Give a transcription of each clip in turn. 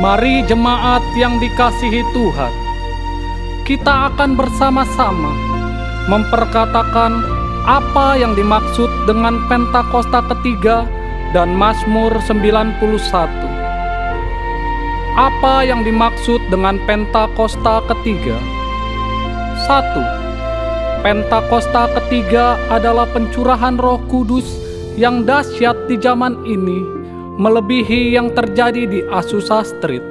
Mari jemaat yang dikasihi Tuhan, kita akan bersama-sama memperkatakan apa yang dimaksud dengan Pentakosta ketiga dan Mazmur 91. Apa yang dimaksud dengan Pentakosta ketiga? 1. Pentakosta ketiga adalah pencurahan Roh Kudus yang dahsyat di zaman ini, melebihi yang terjadi di Azusa Street.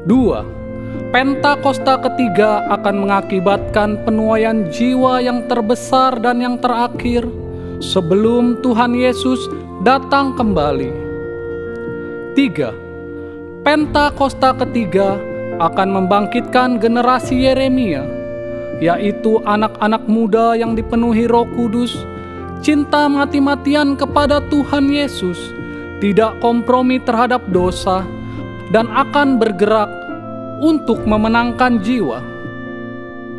2. Pentakosta ketiga akan mengakibatkan penuaian jiwa yang terbesar dan yang terakhir sebelum Tuhan Yesus datang kembali. 3. Pentakosta ketiga akan membangkitkan generasi Yeremia, yaitu anak-anak muda yang dipenuhi Roh Kudus, cinta mati-matian kepada Tuhan Yesus, tidak kompromi terhadap dosa, dan akan bergerak untuk memenangkan jiwa.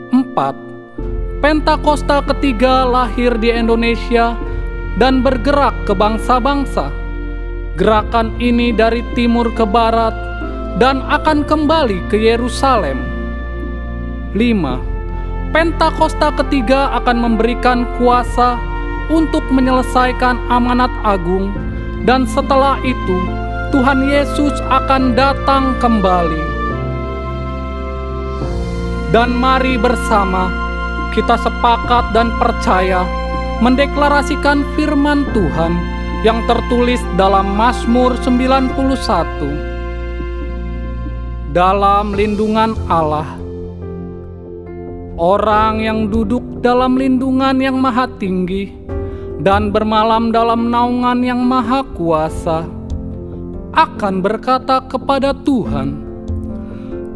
4. Pentakosta ketiga lahir di Indonesia dan bergerak ke bangsa-bangsa. Gerakan ini dari timur ke barat dan akan kembali ke Yerusalem. 5. Pentakosta ketiga akan memberikan kuasa untuk menyelesaikan amanat agung, dan setelah itu Tuhan Yesus akan datang kembali. Dan mari bersama kita sepakat dan percaya mendeklarasikan firman Tuhan yang tertulis dalam Mazmur 91. Dalam lindungan Allah, orang yang duduk dalam lindungan yang maha tinggi dan bermalam dalam naungan yang maha kuasa akan berkata kepada Tuhan,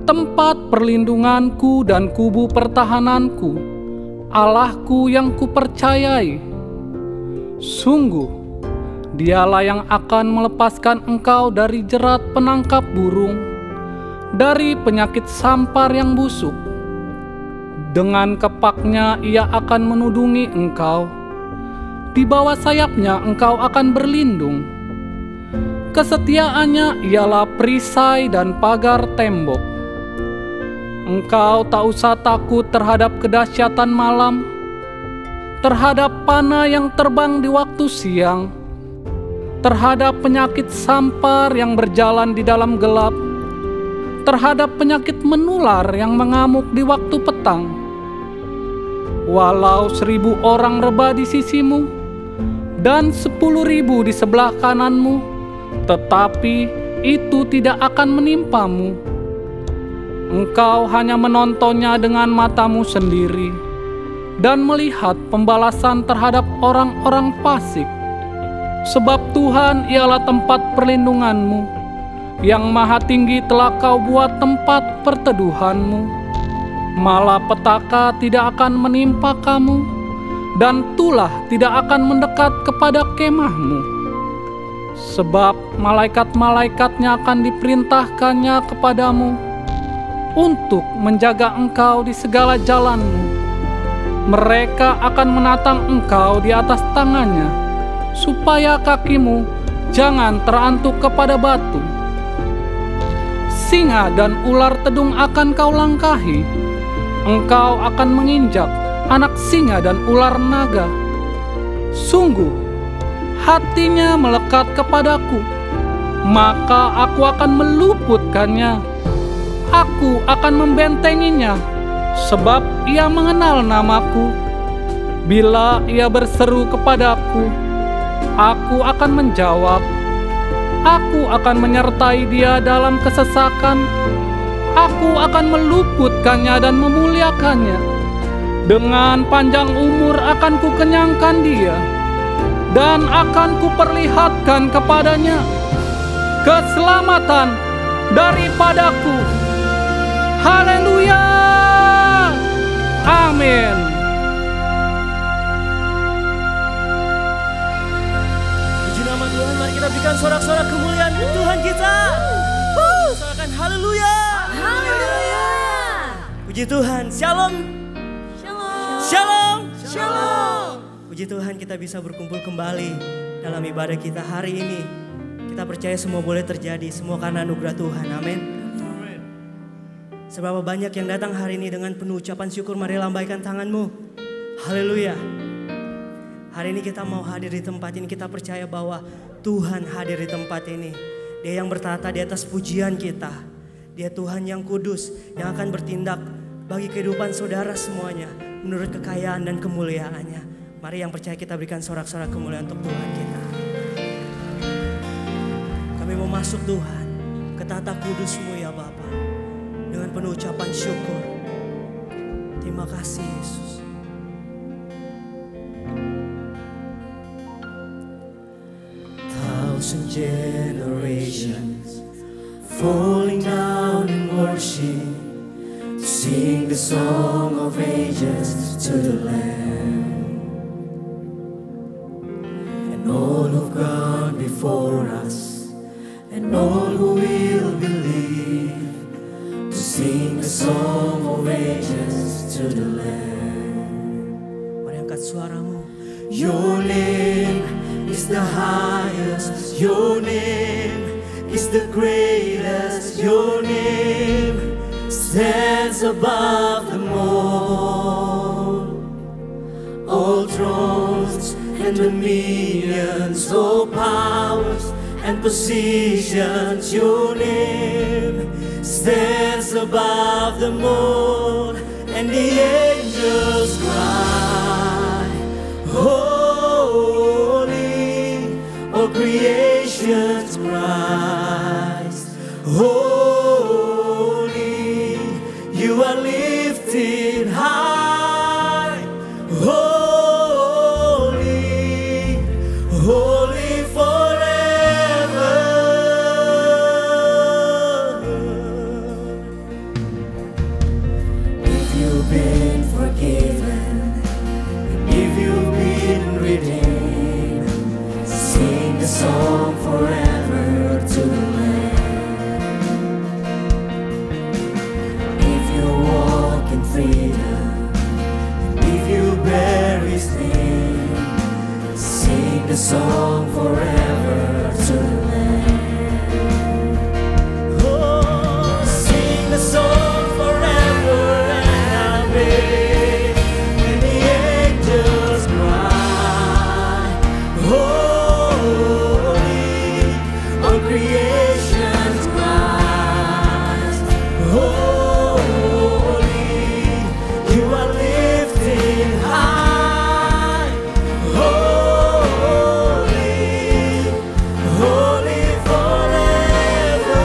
tempat perlindunganku dan kubu pertahananku, Allahku yang kupercayai. Sungguh, dialah yang akan melepaskan engkau dari jerat penangkap burung, dari penyakit sampar yang busuk. Dengan kepaknya ia akan menudungi engkau, di bawah sayapnya engkau akan berlindung. Kesetiaannya ialah perisai dan pagar tembok. Engkau tak usah takut terhadap kedahsyatan malam, terhadap panah yang terbang di waktu siang, terhadap penyakit sampar yang berjalan di dalam gelap, terhadap penyakit menular yang mengamuk di waktu petang. Walau 1.000 orang rebah di sisimu dan 10.000 di sebelah kananmu, tetapi itu tidak akan menimpamu. Engkau hanya menontonnya dengan matamu sendiri dan melihat pembalasan terhadap orang-orang fasik. Sebab Tuhan ialah tempat perlindunganmu, yang maha tinggi telah kau buat tempat perteduhanmu. Malapetaka tidak akan menimpa kamu, dan tulah tidak akan mendekat kepada kemahmu. Sebab malaikat-malaikatnya akan diperintahkannya kepadamu untuk menjaga engkau di segala jalanmu. Mereka akan menatang engkau di atas tangannya, supaya kakimu jangan terantuk kepada batu. Singa dan ular tedung akan kau langkahi. Engkau akan menginjak anak singa dan ular naga. Sungguh, hatinya melekat kepadaku, maka aku akan meluputkannya. Aku akan membentenginya, sebab ia mengenal namaku. Bila ia berseru kepadaku, aku akan menjawab. Aku akan menyertai dia dalam kesesakan. Aku akan meluputkannya dan memuliakannya. Dengan panjang umur akan kukenyangkan dia, dan akan kuperlihatkan kepadanya keselamatan daripadaku. Haleluya! Amin. Puji nama Tuhan, mari kita berikan sorak-sorak kemuliaan Tuhan kita. Sorakan haleluya. Haleluya. Puji Tuhan. Shalom. Shalom. Shalom. Shalom. Puji Tuhan kita bisa berkumpul kembali dalam ibadah kita hari ini. Kita percaya semua boleh terjadi, semua karena anugerah Tuhan. Amin. Seberapa banyak yang datang hari ini dengan penuh ucapan syukur, mari lambaikan tanganmu. Haleluya. Hari ini kita mau hadir di tempat ini, kita percaya bahwa Tuhan hadir di tempat ini. Dia yang bertata di atas pujian kita. Dia Tuhan yang kudus, yang akan bertindak bagi kehidupan saudara semuanya menurut kekayaan dan kemuliaannya. Mari yang percaya kita berikan sorak-sorak kemuliaan untuk Tuhan kita. Kami mau masuk Tuhan ke tata kudus-Mu ya Bapa, dengan penuh ucapan syukur. Terima kasih Yesus. Thousand generations falling down in worship to sing the song of ages to the Lamb. And all who've gone before us, and all who will believe, to sing the song of ages to the Lamb. Mari angkat suaramu. Your name is the highest, your name is the greatest, your name stands above them all thrones and dominions, all powers and positions, your name stands above them all, and the angels cry, holy, all creations cries, holy, you are lifted high, holy, holy forever. If you've been forgiven, if you've been redeemed, sing the song forever to the Lamb. If you walk in freedom, if you bear His name, sing the song forever to the Lamb. Oh, sing the song forever and amen. And the angels cry, holy, all creations cries, holy, you are lifted high, holy, holy forever.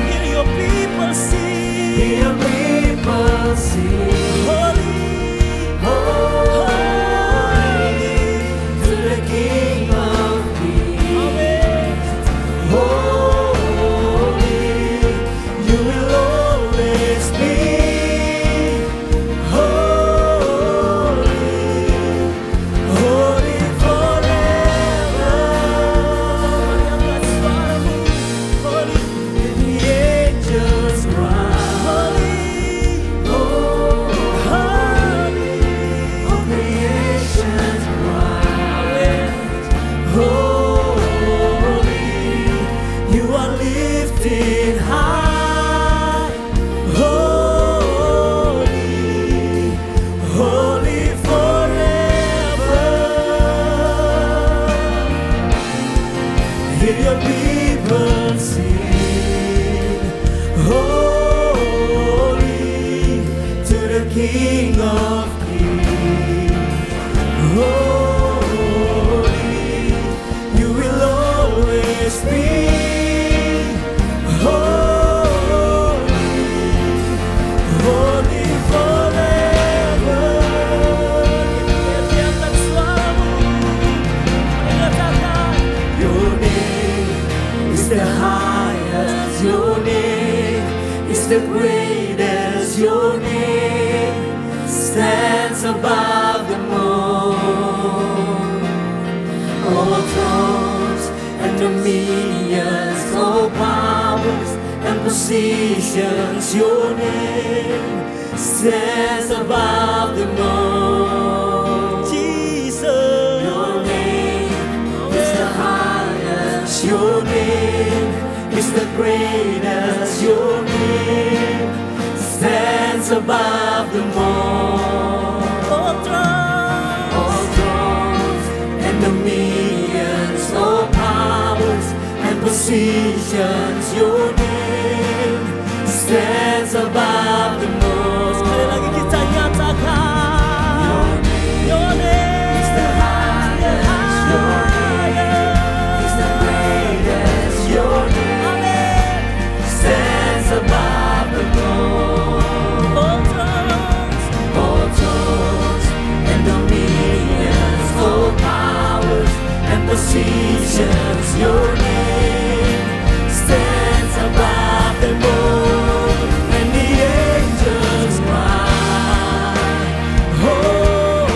Hear your people sing, hear your people sing, holy, holy, to the King of Kings. Holy, you will always be. Holy, holy forever. Holy, and the angels cry, holy, holy, all creations cry, holy, you are lifted high, holy, holy forever. Hear your people sing, holy, to the King of Kings. Holy, you will always be. Holy, holy forever. Diangkat suaramu, katakan, your name is the highest, your name is the greatest, your name stands above them all thrones and dominions, all powers and positions, your name stands above them all. Jesus, your name is the highest. great as your name stands above them all. All thrones and dominions, all powers and positions, your name stands above them all. Sekali lagi kita nyatakan, your name is the highest, your name is the greatest, your name stands above them all. All thrones and dominions, all powers and positions, your name stands above them all. And the angels cry, holy,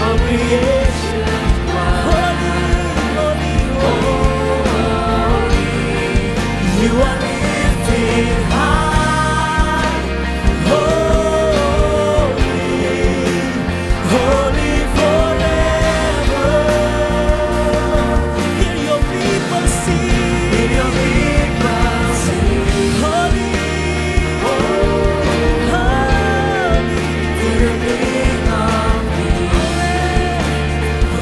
all creation cry, holy, holy, you are lifted high, holy, holy forever. Hear your people sing, hear your people sing, holy, holy, to the King of Kings,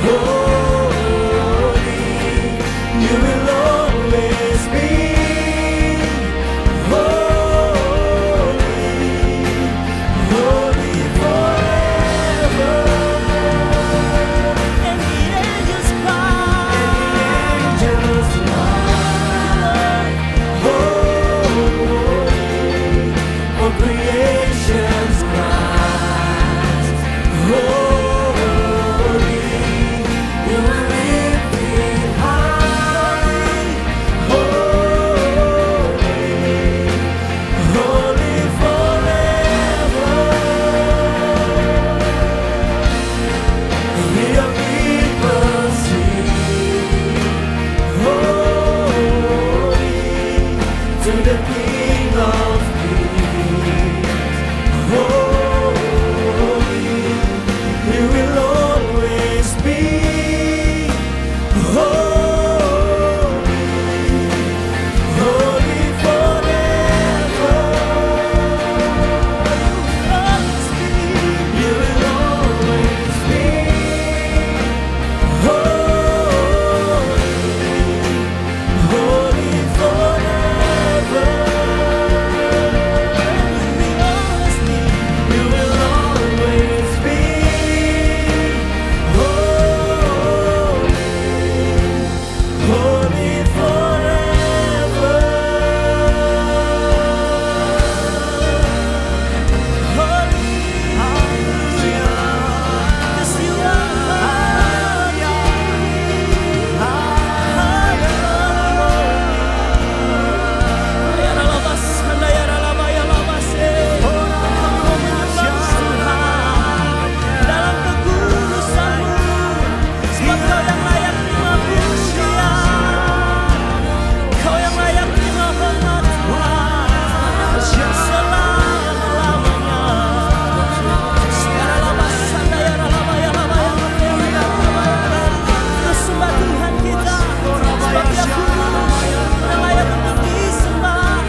holy, you will always be holy, holy forever. And the angels cry, holy, all creation's cries, holy, you are lifted high, holy, holy forever. Hear your people sing, holy, to the King of Kings, holy, you will always be holy, holy forever. You will always be holy, holy forever. You will always be holy, holy forever. Holy, hallelujah, 'cause you are holy, dalam kekudusan-Mu, sebab Kau yang layak terima pujian, Kau yang layak terima hormat Tuhan, selama-lamanya. Terus sembah Tuhan kita, sebab Dia kudus dan layak untuk disembah.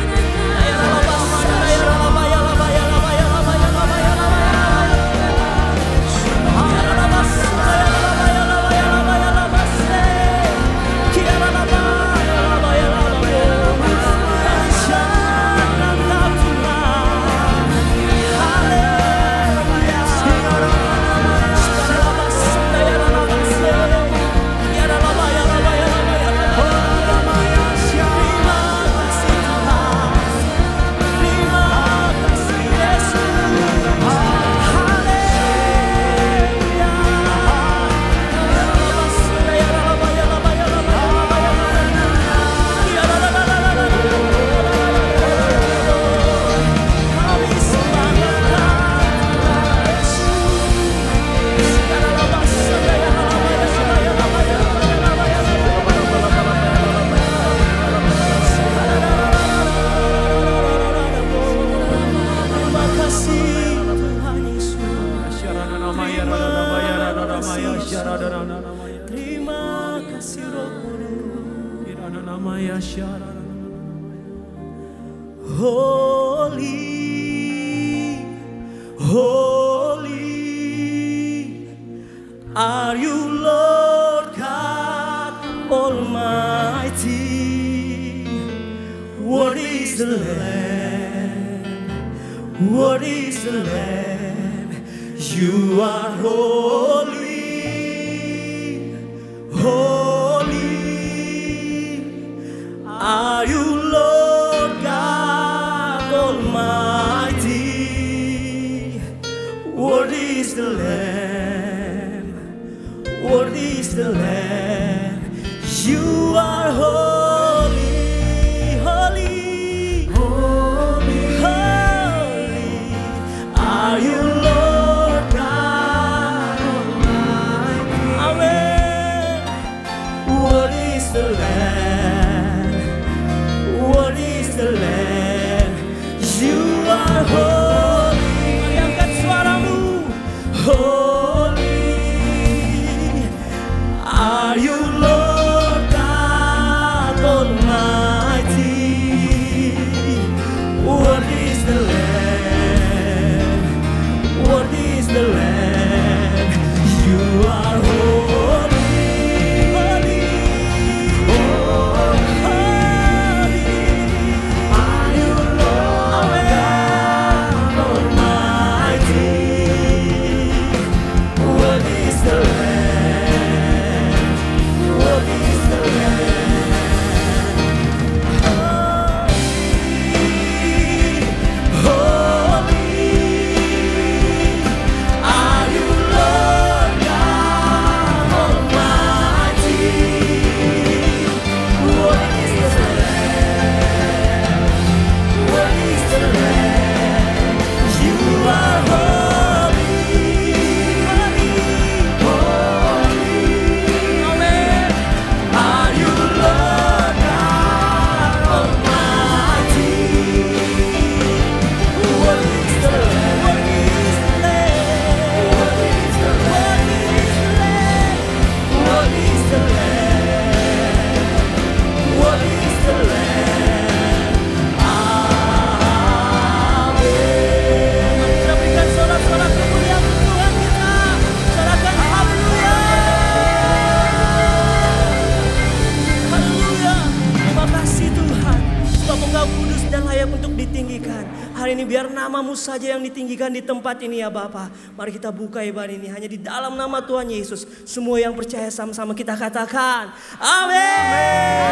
Terima kasih Roh Kudus. Holy, holy are you, Lord God Almighty. Worthy is the Lamb, worthy is the Lamb. You are holy, holy are you, Lord God Almighty. Worthy is the Lamb, worthy is the Lamb. You are holy, holy, holy, holy are you, Lord God Almighty. Amen. Worthy is the Lamb, worthy is the Lamb. You are holy. Angkat suaramu. Holy are you, Lord God Almighty. Worthy is the Lamb, worthy is the Lamb. You are holy, holy, holy are you, Lord God Almighty. Worthy is the Lamb, worthy is the Lamb. Holy, holy are you, Lord God Almighty. Worthy is the Lamb, worthy is the Lamb. You are holy, holy, holy. Amen. Are you, Lord God Almighty? Worthy is the Lamb, worthy is the Lamb, worthy is the Lamb, worthy is the Lamb, worthy is the Lamb. Amin. Kita berikan sorak-sorak kemuliaan Tuhan kita. Sorakan haleluya. Haleluya. Terima kasih Tuhan, sebab Engkau kudus dan layak untuk ditinggikan. Hari ini biar namamu saja yang ditinggikan di tempat ini ya Bapa. Mari kita buka ibadah ini hanya di dalam nama Tuhan Yesus. Semua yang percaya sama-sama kita katakan amin.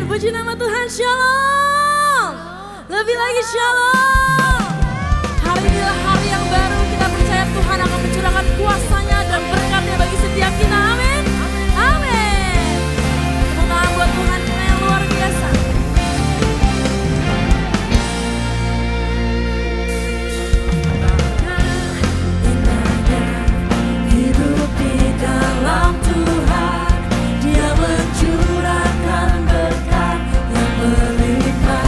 Puji nama Tuhan, shalom. Lebih lagi shalom. Hari inilah hari yang baru, kita percaya Tuhan akan mencurahkan kuasanya dan berkatnya bagi setiap kita. Amin. Amin. Tepuk tangan buat Tuhan kita yang luar biasa. Hidup di dalam Tuhan, Dia mencurahkan berkat yang berlimpah.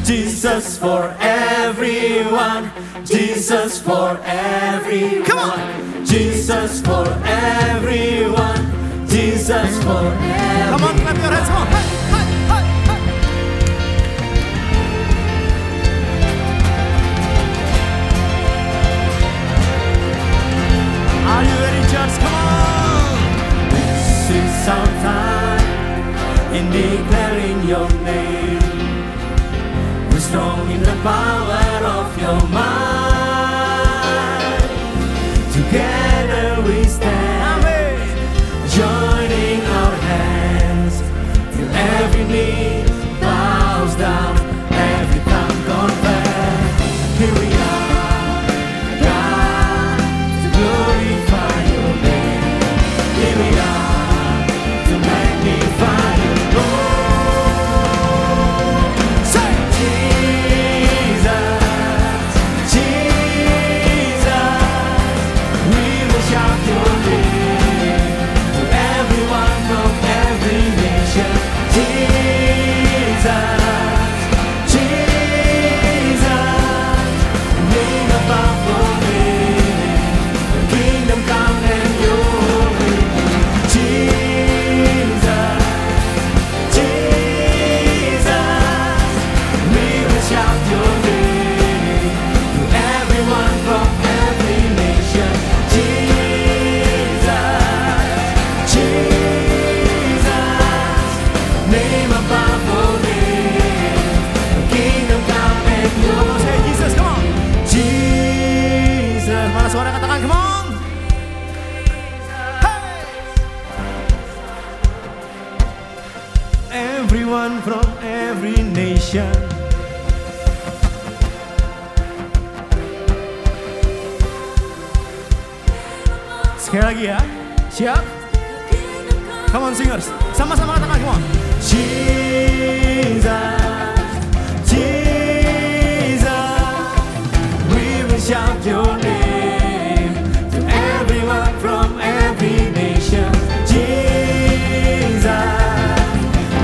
Jesus for everyone. Jesus for everyone. Come on. Jesus for everyone. Jesus for everyone. Come on, clap your hands, come on. Hey, hey, hey, hey. Are you ready, church? Come on. This is our time in declaring your name. We're strong in the power of your might. Together we stand, joining our hands till every knee bows down, every tongue confess. Here we are, God, to glorify your name. Here we are, to magnify your Lord. Say, Jesus, Jesus, we will shout your name to everyone from every nation. Jesus, Jesus, name above all names. Kingdom come and your will be. Jesus, Jesus, we will shout your name to everyone from every nation. Jesus, Jesus, name above all names. Kingdom come and your Say Jesus, come on. Jesus. Mana suara katakan, come on. Everyone from every nation. Sekali lagi ya. Siap? Come on singers. Sama-sama katakan, come on. Jesus, Jesus, we will shout your name to everyone from every nation. Jesus,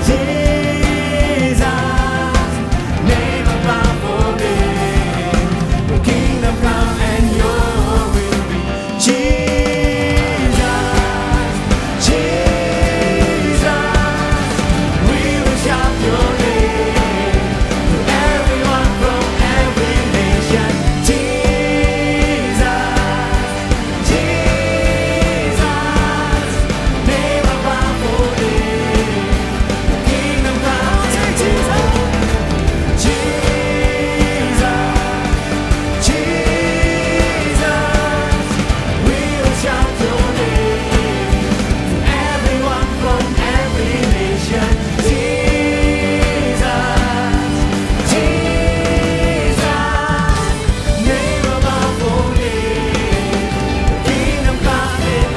Jesus, name above all names. Your kingdom come and your will be. Jesus, Jesus, we will shout your name to everyone from every nation. Jesus, Jesus, name above all names. Kingdom come, Jesus, Jesus, Jesus, we will shout your name to everyone from every nation. Jesus, Jesus, name above all names. Kingdom come and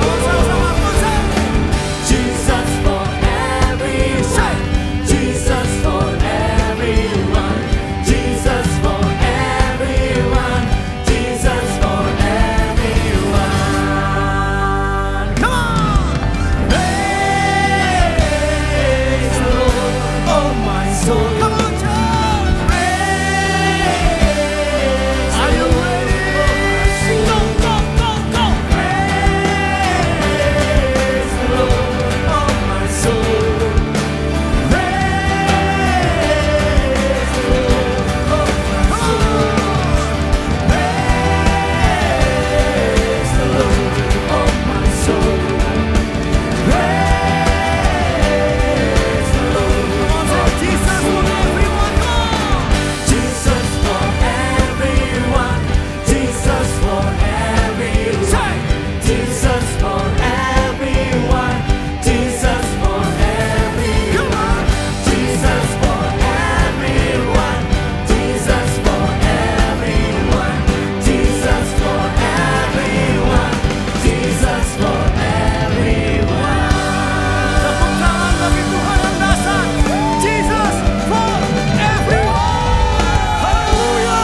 Jesus for everyone. Jesus for everyone. Jesus for everyone. Jesus for everyone. Come on. Praise the Lord, oh my soul. Come on, church. Praise Are you ready? Go, go, go, go. Praise the Lord, oh my soul. Praise the Lord, oh my soul. Praise the Lord, oh my soul. Praise the Lord, Come on, say Jesus for everyone. Come on. Jesus for everyone. Jesus for everyone. Jesus for everyone. Jesus for everyone. Jesus for everyone. Jesus for everyone. Jesus for everyone. Jesus for everyone. Tepuk tangan bagi Tuhan yang dahsyat. Jesus for everyone. Haleluya.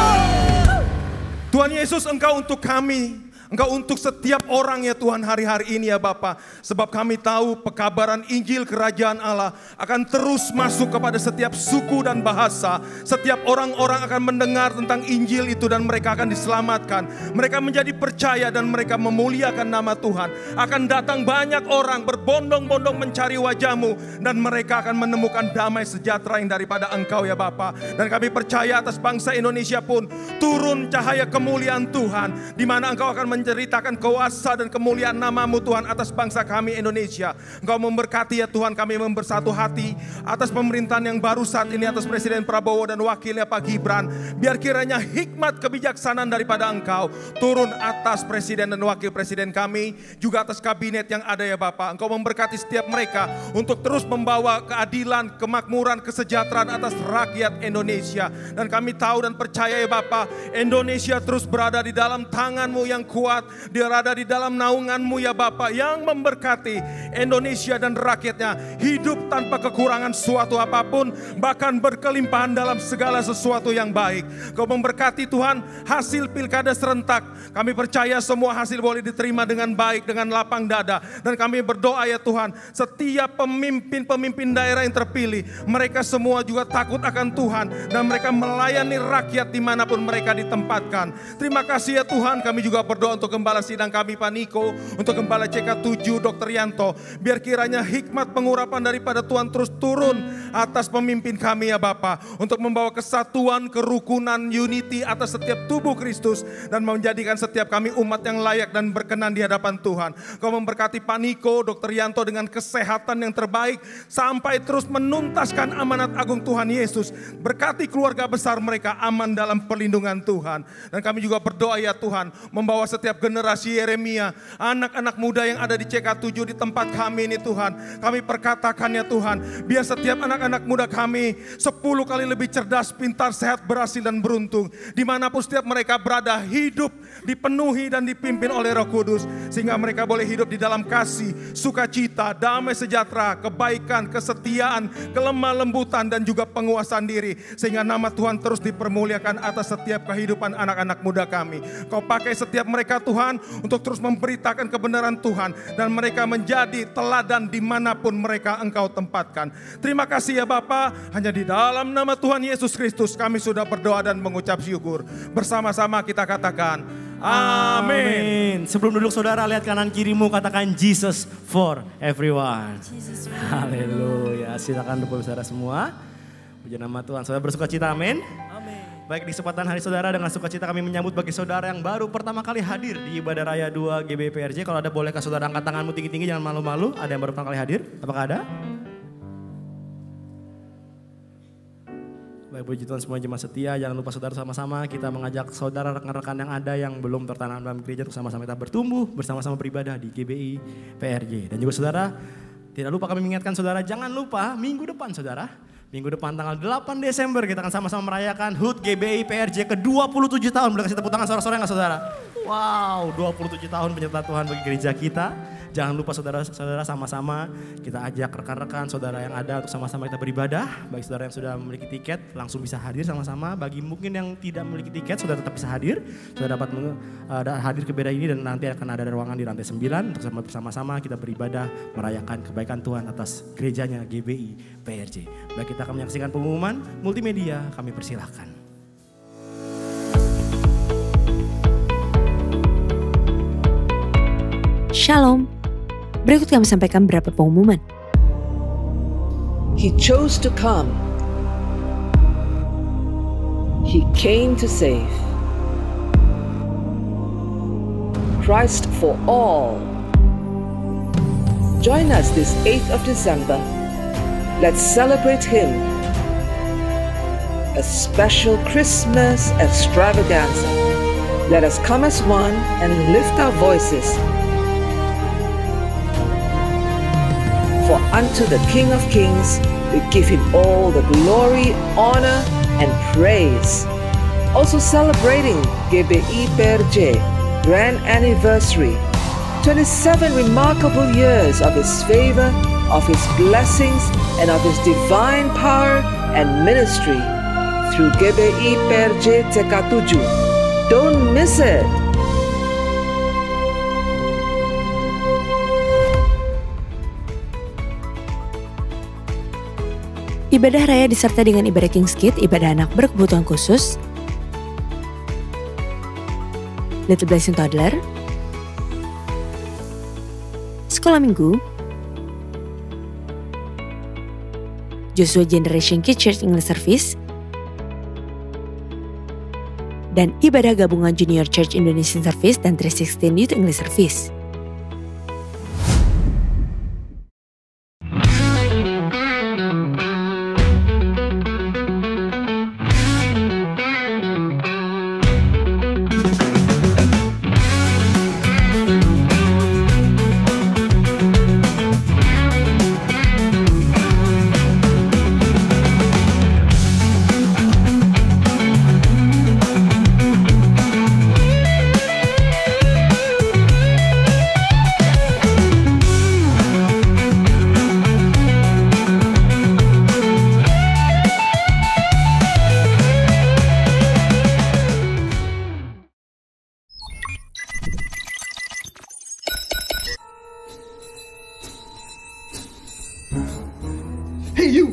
Tuhan Yesus, Engkau untuk kami Engkau untuk setiap orang ya Tuhan hari-hari ini ya Bapa. Sebab kami tahu pekabaran Injil Kerajaan Allah akan terus masuk kepada setiap suku dan bahasa. Setiap orang-orang akan mendengar tentang Injil itu dan mereka akan diselamatkan. Mereka menjadi percaya dan mereka memuliakan nama Tuhan. Akan datang banyak orang berbondong-bondong mencari wajah-Mu dan mereka akan menemukan damai sejahtera yang daripada Engkau ya Bapa. Dan kami percaya atas bangsa Indonesia pun turun cahaya kemuliaan Tuhan, di mana Engkau akan menceritakan kuasa dan kemuliaan nama-Mu Tuhan atas bangsa kami Indonesia. Engkau memberkati ya Tuhan, kami bersatu hati atas pemerintahan yang baru saat ini, atas Presiden Prabowo dan wakilnya Pak Gibran. Biar kiranya hikmat kebijaksanaan daripada Engkau turun atas Presiden dan Wakil Presiden kami, juga atas kabinet yang ada ya Bapak. Engkau memberkati setiap mereka untuk terus membawa keadilan, kemakmuran, kesejahteraan atas rakyat Indonesia. Dan kami tahu dan percaya ya Bapak, Indonesia terus berada di dalam tangan-Mu yang kuat, berada di dalam naungan-Mu ya Bapa, yang memberkati Indonesia dan rakyatnya hidup tanpa kekurangan suatu apapun, bahkan berkelimpahan dalam segala sesuatu yang baik. Kau memberkati Tuhan hasil pilkada serentak. Kami percaya semua hasil boleh diterima dengan baik, dengan lapang dada. Dan kami berdoa ya Tuhan, setiap pemimpin-pemimpin daerah yang terpilih, mereka semua juga takut akan Tuhan dan mereka melayani rakyat dimanapun mereka ditempatkan. Terima kasih ya Tuhan. Kami juga berdoa untuk gembala sidang kami Pak Niko, untuk gembala CK7 Dr. Yanto. Biar kiranya hikmat pengurapan daripada Tuhan terus turun atas pemimpin kami ya Bapa, untuk membawa kesatuan, kerukunan, unity atas setiap tubuh Kristus, dan menjadikan setiap kami umat yang layak dan berkenan di hadapan Tuhan. Kau memberkati Pak Niko, Dr. Yanto dengan kesehatan yang terbaik sampai terus menuntaskan amanat agung Tuhan Yesus. Berkati keluarga besar mereka aman dalam perlindungan Tuhan. Dan kami juga berdoa ya Tuhan, membawa setiap generasi Yeremia, anak-anak muda yang ada di CK7 di tempat kami ini Tuhan. Kami perkatakan ya Tuhan, biar setiap anak-anak muda kami 10 kali lebih cerdas, pintar, sehat, berhasil dan beruntung. Dimanapun setiap mereka berada, hidup dipenuhi dan dipimpin oleh Roh Kudus, sehingga mereka boleh hidup di dalam kasih, sukacita, damai sejahtera, kebaikan, kesetiaan, kelemah lembutan dan juga penguasaan diri, sehingga nama Tuhan terus dipermuliakan atas setiap kehidupan anak-anak muda kami. Kau pakai setiap mereka Tuhan untuk terus memberitakan kebenaran Tuhan, dan mereka menjadi teladan dimanapun mereka Engkau tempatkan. Terima kasih ya Bapa, hanya di dalam nama Tuhan Yesus Kristus kami sudah berdoa dan mengucap syukur. Bersama-sama kita katakan amin. Sebelum duduk saudara, lihat kanan kirimu, katakan Jesus for everyone. Haleluya. Silakan duduk saudara semua. Puji nama Tuhan. Saudara bersuka cita, amin. Baik, di kesempatan hari saudara, dengan sukacita kami menyambut bagi saudara yang baru pertama kali hadir di Ibadah Raya 2 GBI PRJ. Kalau ada, bolehkah saudara angkat tanganmu tinggi-tinggi, jangan malu-malu. Ada yang baru pertama kali hadir? Apakah ada? Baik, puji Tuhan, semua jemaat setia. Jangan lupa saudara, sama-sama kita mengajak saudara rekan-rekan yang ada yang belum tertanam dalam gereja untuk sama-sama kita bertumbuh, bersama-sama beribadah di GBI PRJ. Dan juga saudara, tidak lupa kami mengingatkan saudara, jangan lupa minggu depan saudara. Minggu depan tanggal 8 Desember kita akan sama-sama merayakan HUT GBI PRJ ke-27 tahun. Boleh kasih tepuk tangan saudara-saudara enggak saudara? Wow, 27 tahun penyertaan Tuhan bagi gereja kita. Jangan lupa saudara-saudara, sama-sama kita ajak rekan-rekan saudara yang ada untuk sama-sama kita beribadah. Bagi saudara yang sudah memiliki tiket langsung bisa hadir sama-sama. Bagi mungkin yang tidak memiliki tiket, saudara tetap bisa hadir. Saudara dapat hadir ke beda ini, dan nanti akan ada ruangan di lantai 9 untuk bersama-sama kita beribadah merayakan kebaikan Tuhan atas gerejanya GBI PRJ. Baik, kita akan menyaksikan pengumuman multimedia, kami persilahkan. Shalom. Berikut kami sampaikan beberapa pengumuman. He chose to come. He came to save. Christ for all. Join us this 8th of December. Let's celebrate Him. A special Christmas extravaganza. Let us come as one and lift our voices. For unto the King of Kings, we give Him all the glory, honor, and praise. Also celebrating GBI PRJ Grand Anniversary, 27 remarkable years of His favor, of His blessings, and of His divine power and ministry through GBI PRJ CK7. Don't miss it! Ibadah raya disertai dengan ibadah King's Kid, ibadah anak berkebutuhan khusus, Little Blessing Toddler, sekolah minggu, Joshua Generation Kids Church English Service, dan ibadah gabungan Junior Church Indonesian Service dan 316 Youth English Service. Hey you!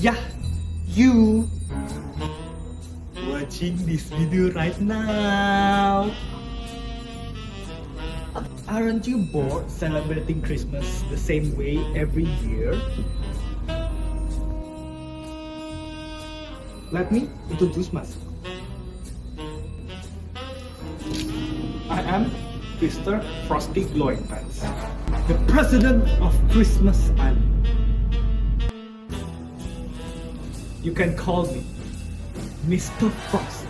Yeah, you! Watching this video right now! Aren't you bored celebrating Christmas the same way every year? Let me introduce myself. I am Mr. Frosty Glowing Pants, the president of Christmas Island. You can call me Mr. Frost.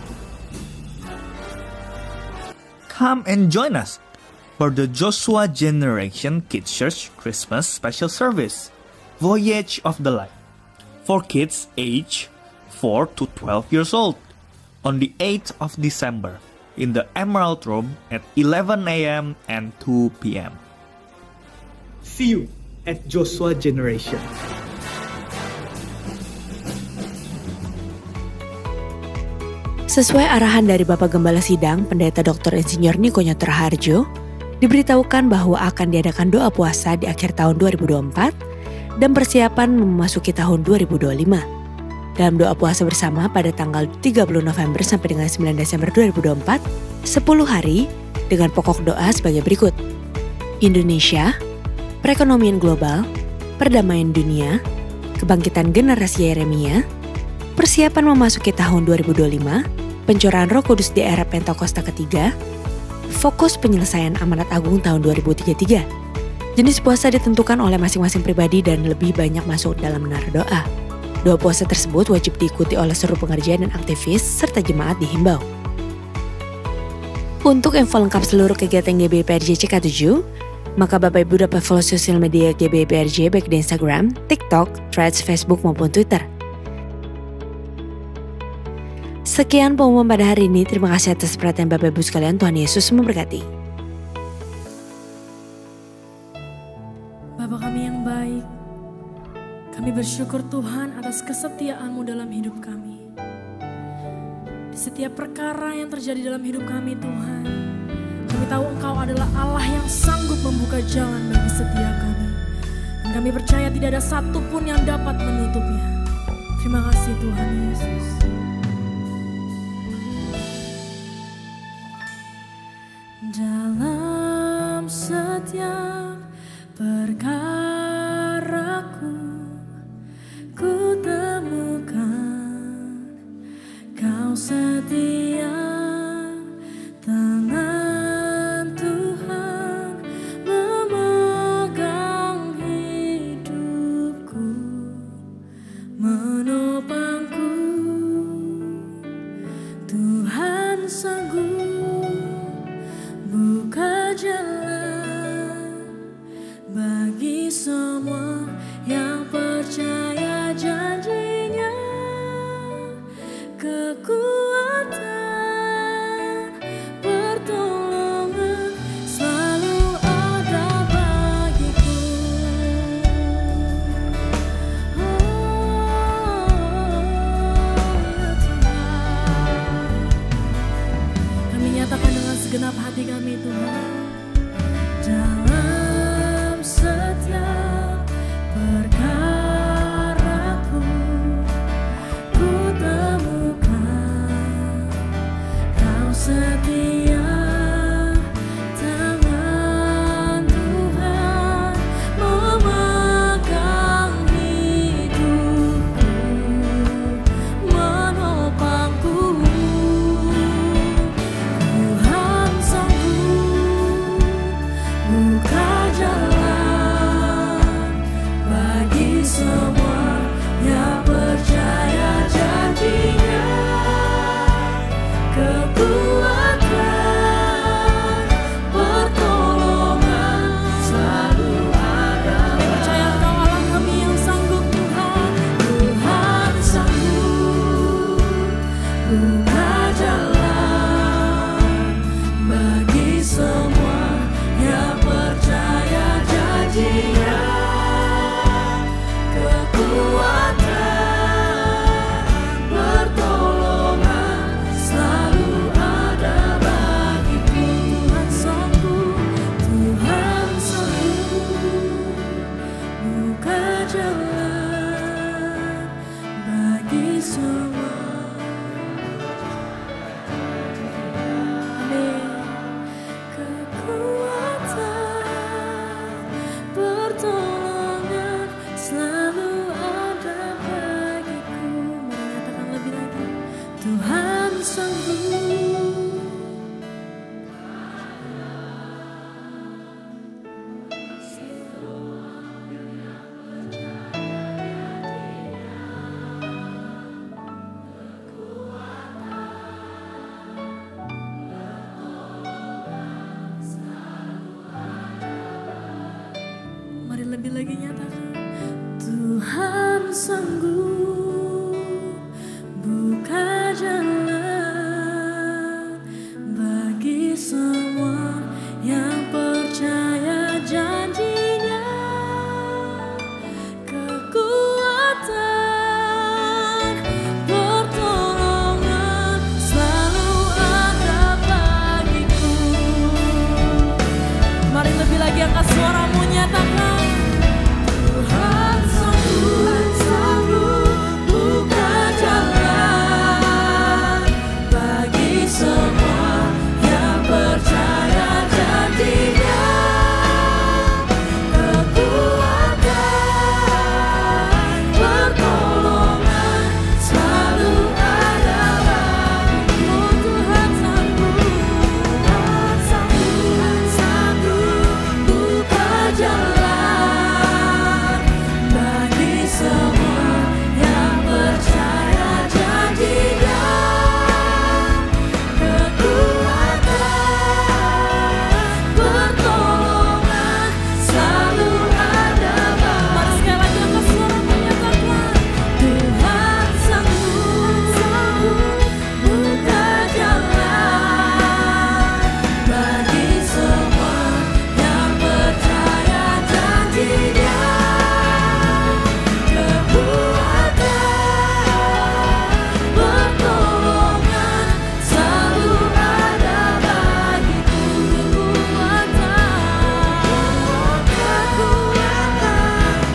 Come and join us for the Joshua Generation Kids Church Christmas Special Service, Voyage of the Light, for kids age 4 to 12 years old, on the 8th of December in the Emerald Room at 11 a.m. and 2 p.m. See you at Joshua Generation. Sesuai arahan dari Bapak Gembala Sidang, Pendeta Dr. Insinyur Niko Nyotra Harjo, diberitahukan bahwa akan diadakan doa puasa di akhir tahun 2024 dan persiapan memasuki tahun 2025. Dalam doa puasa bersama pada tanggal 30 November sampai dengan 9 Desember 2024, 10 hari dengan pokok doa sebagai berikut. Indonesia, perekonomian global, perdamaian dunia, kebangkitan generasi Yeremia, persiapan memasuki tahun 2025, pencurahan Roh Kudus di era Pentakosta ketiga, fokus penyelesaian amanat agung tahun 2033. Jenis puasa ditentukan oleh masing-masing pribadi dan lebih banyak masuk dalam menara doa. Doa puasa tersebut wajib diikuti oleh seluruh pengerja dan aktivis serta jemaat dihimbau. Untuk info lengkap seluruh kegiatan GBI PRJ CK7, maka Bapak Ibu dapat follow sosial media GBI PRJ baik di Instagram, TikTok, Threads, Facebook maupun Twitter. Sekian pengumuman pada hari ini. Terima kasih atas perhatian Bapak Ibu sekalian. Tuhan Yesus memberkati. Bapa kami yang baik, kami bersyukur Tuhan atas kesetiaan-Mu dalam hidup kami. Di setiap perkara yang terjadi dalam hidup kami Tuhan, kami tahu Engkau adalah Allah yang sanggup membuka jalan bagi setiap kami. Dan kami percaya tidak ada satupun yang dapat menutupnya. Terima kasih Tuhan Yesus. Dalam setiap perkaraku, ku temukan Kau setia, tangan Tuhan memegang hidupku, menopangku semua. Amin. Kekuatan, pertolongan selalu ada bagiku. Mari nyatakan lebih lagi. Tuhan sanggup. Mari lebih lagi nyatakan. Tuhan sanggup buka jalan bagi semua yang percaya janjinya. Kekuatan, pertolongan selalu ada bagiku. Mari lebih lagi angkat suaramu nyatakan. Tuhan sanggup buka jalan bagi semua yang percaya janjinya. Kekuatan, pertolongan selalu ada bagiku. Tuhan sanggup buka jalan bagi semua yang percaya janjinya. Kekuatan, pertolongan selalu ada bagiku. Mari sekali lagi angkat suara menyatakan. Tuhan sanggup buka jalan bagi semua yang percaya janjinya. Kekuatan, pertolongan selalu ada bagiku. Kekuatan,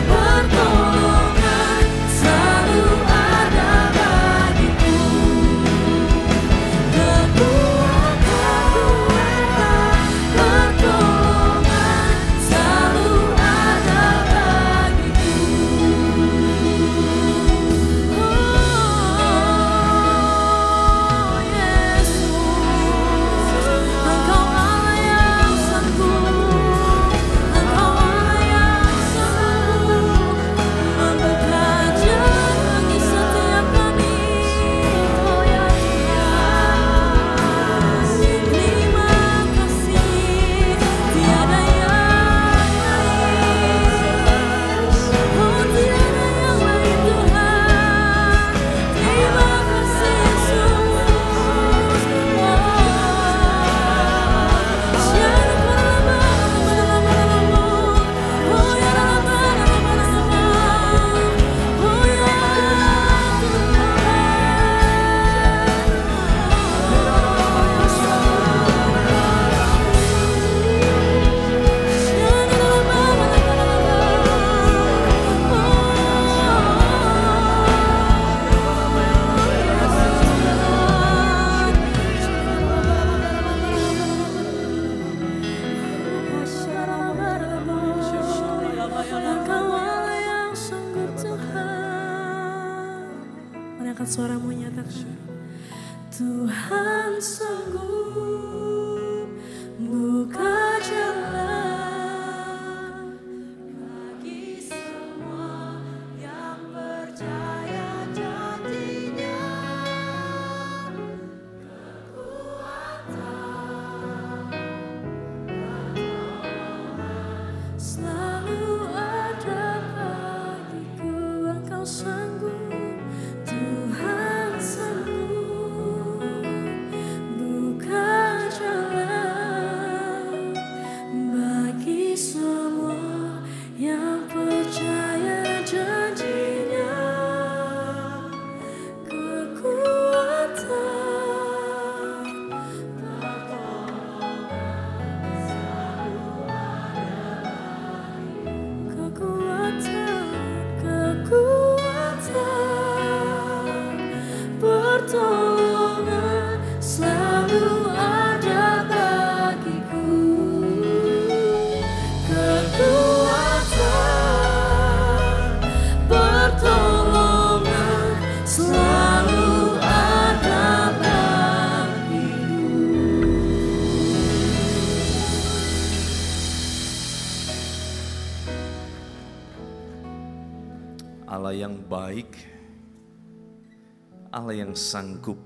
pertolongan selalu ada bagiku. Kekuatan, pertolongan selalu ada bagiku. Oh Yesus, Engkau Allah yang sanggup, Engkau Allah yang sanggup membuka jalan bagi setiap kami. Oh ya Tuhan, terima kasih, tiada yang lain. Oh tiada yang lain Tuhan. Terima kasih Yesus. Engkau Allah yang sanggup Tuhan. Mari angkat suaramu nyatakan. Tuhan sanggup buka jalan bagi semua yang percaya janjinya. Kekuatan, selalu ada bagiku. Engkau sanggup, Tuhan sanggup buka jalan. baik, Allah yang sanggup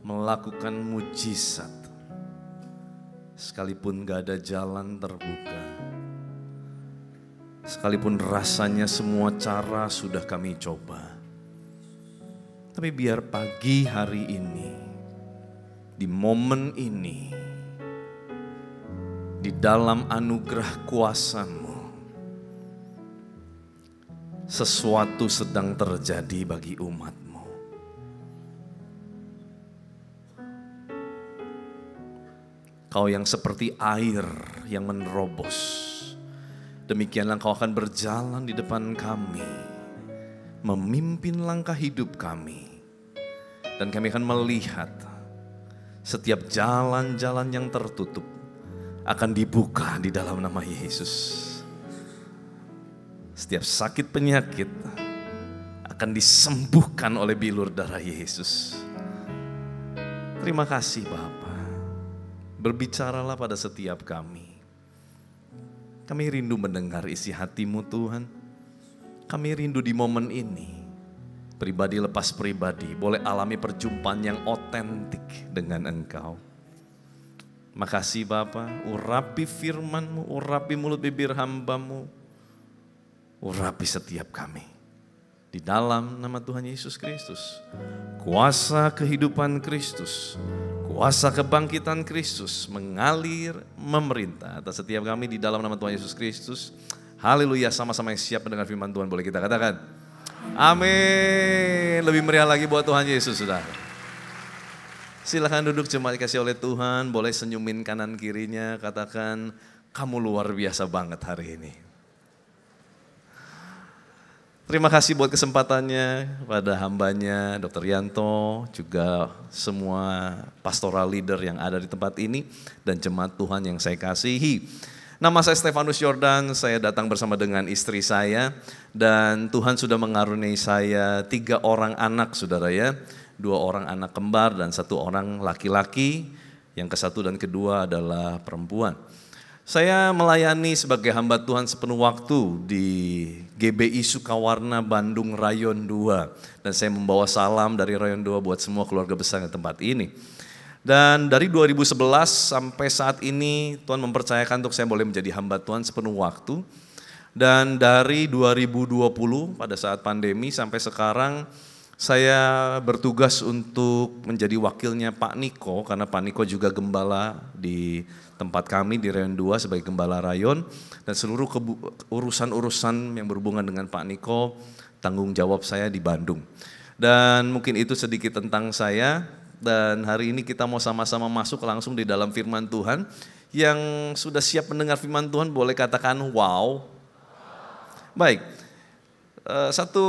melakukan mujizat sekalipun gak ada jalan terbuka, sekalipun rasanya semua cara sudah kami coba. Tapi biar pagi hari ini, di momen ini, di dalam anugerah kuasa-Mu, sesuatu sedang terjadi bagi umat-Mu. Kau yang seperti air yang menerobos, demikianlah Kau akan berjalan di depan kami, memimpin langkah hidup kami, dan kami akan melihat setiap jalan-jalan yang tertutup akan dibuka di dalam nama Yesus. Setiap sakit penyakit akan disembuhkan oleh bilur darah Yesus. Terima kasih Bapa. Berbicaralah pada setiap kami. Kami rindu mendengar isi hati-Mu Tuhan. Kami rindu di momen ini, pribadi lepas pribadi, boleh alami perjumpaan yang otentik dengan Engkau. Makasih Bapa, urapi firman-Mu, urapi mulut bibir hamba-Mu, urapi setiap kami. Di dalam nama Tuhan Yesus Kristus, kuasa kehidupan Kristus, kuasa kebangkitan Kristus mengalir, memerintah atas setiap kami di dalam nama Tuhan Yesus Kristus. Haleluya, sama-sama yang siap mendengar firman Tuhan boleh kita katakan amin. Lebih meriah lagi buat Tuhan Yesus, saudara. Silakan duduk, jemaat dikasih oleh Tuhan. Boleh senyumin kanan kirinya, katakan kamu luar biasa banget hari ini. Terima kasih buat kesempatannya pada hambanya Dr. Yanto, juga semua pastoral leader yang ada di tempat ini, dan jemaat Tuhan yang saya kasihi. Nama saya Stefanus Yordan, saya datang bersama dengan istri saya, dan Tuhan sudah mengaruniai saya 3 orang anak, saudara ya. 2 orang anak kembar dan 1 orang laki-laki, yang ke-1 dan ke-2 adalah perempuan. Saya melayani sebagai hamba Tuhan sepenuh waktu di GBI Sukawarna Bandung Rayon 2. Dan saya membawa salam dari Rayon 2 buat semua keluarga besar di tempat ini. Dan dari 2011 sampai saat ini Tuhan mempercayakan untuk saya boleh menjadi hamba Tuhan sepenuh waktu. Dan dari 2020 pada saat pandemi sampai sekarang saya bertugas untuk menjadi wakilnya Pak Niko, karena Pak Niko juga gembala di tempat kami di Rayon 2 sebagai gembala rayon, dan seluruh urusan-urusan yang berhubungan dengan Pak Niko tanggung jawab saya di Bandung. Dan mungkin itu sedikit tentang saya, dan hari ini kita mau sama-sama masuk langsung di dalam firman Tuhan. Yang sudah siap mendengar firman Tuhan boleh katakan wow. Baik, satu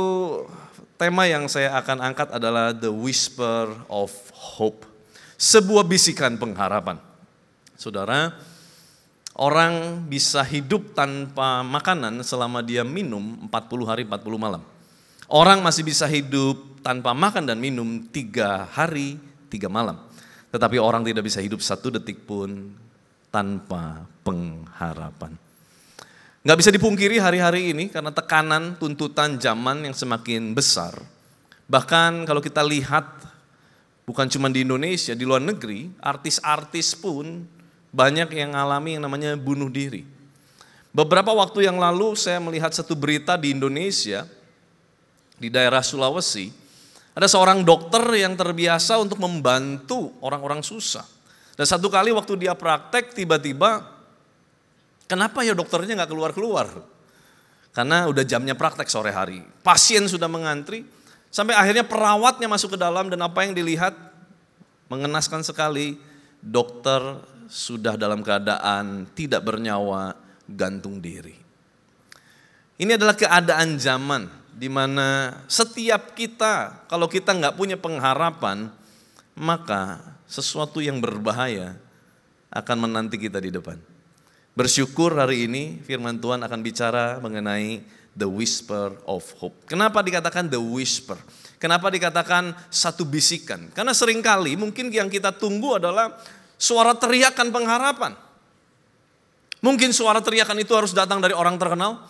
tema yang saya akan angkat adalah The Whisper of Hope, sebuah bisikan pengharapan. Saudara, orang bisa hidup tanpa makanan selama dia minum 40 hari 40 malam. Orang masih bisa hidup tanpa makan dan minum 3 hari 3 malam. Tetapi orang tidak bisa hidup 1 detik pun tanpa pengharapan. Nggak bisa dipungkiri hari-hari ini karena tekanan tuntutan zaman yang semakin besar. Bahkan kalau kita lihat bukan cuma di Indonesia, di luar negeri, artis-artis pun banyak yang alami yang namanya bunuh diri. Beberapa waktu yang lalu saya melihat satu berita di Indonesia, di daerah Sulawesi, ada seorang dokter yang terbiasa untuk membantu orang-orang susah. Dan satu kali waktu dia praktek tiba-tiba, kenapa ya dokternya gak keluar-keluar? Karena udah jamnya praktek sore hari, pasien sudah mengantri, sampai akhirnya perawatnya masuk ke dalam dan apa yang dilihat mengenaskan sekali, dokter sudah dalam keadaan tidak bernyawa, gantung diri. Ini adalah keadaan zaman di mana setiap kita, kalau kita nggak punya pengharapan, maka sesuatu yang berbahaya akan menanti kita di depan. Bersyukur hari ini firman Tuhan akan bicara mengenai the whisper of hope. Kenapa dikatakan the whisper? Kenapa dikatakan satu bisikan? Karena seringkali mungkin yang kita tunggu adalah suara teriakan pengharapan. Mungkin suara teriakan itu harus datang dari orang terkenal.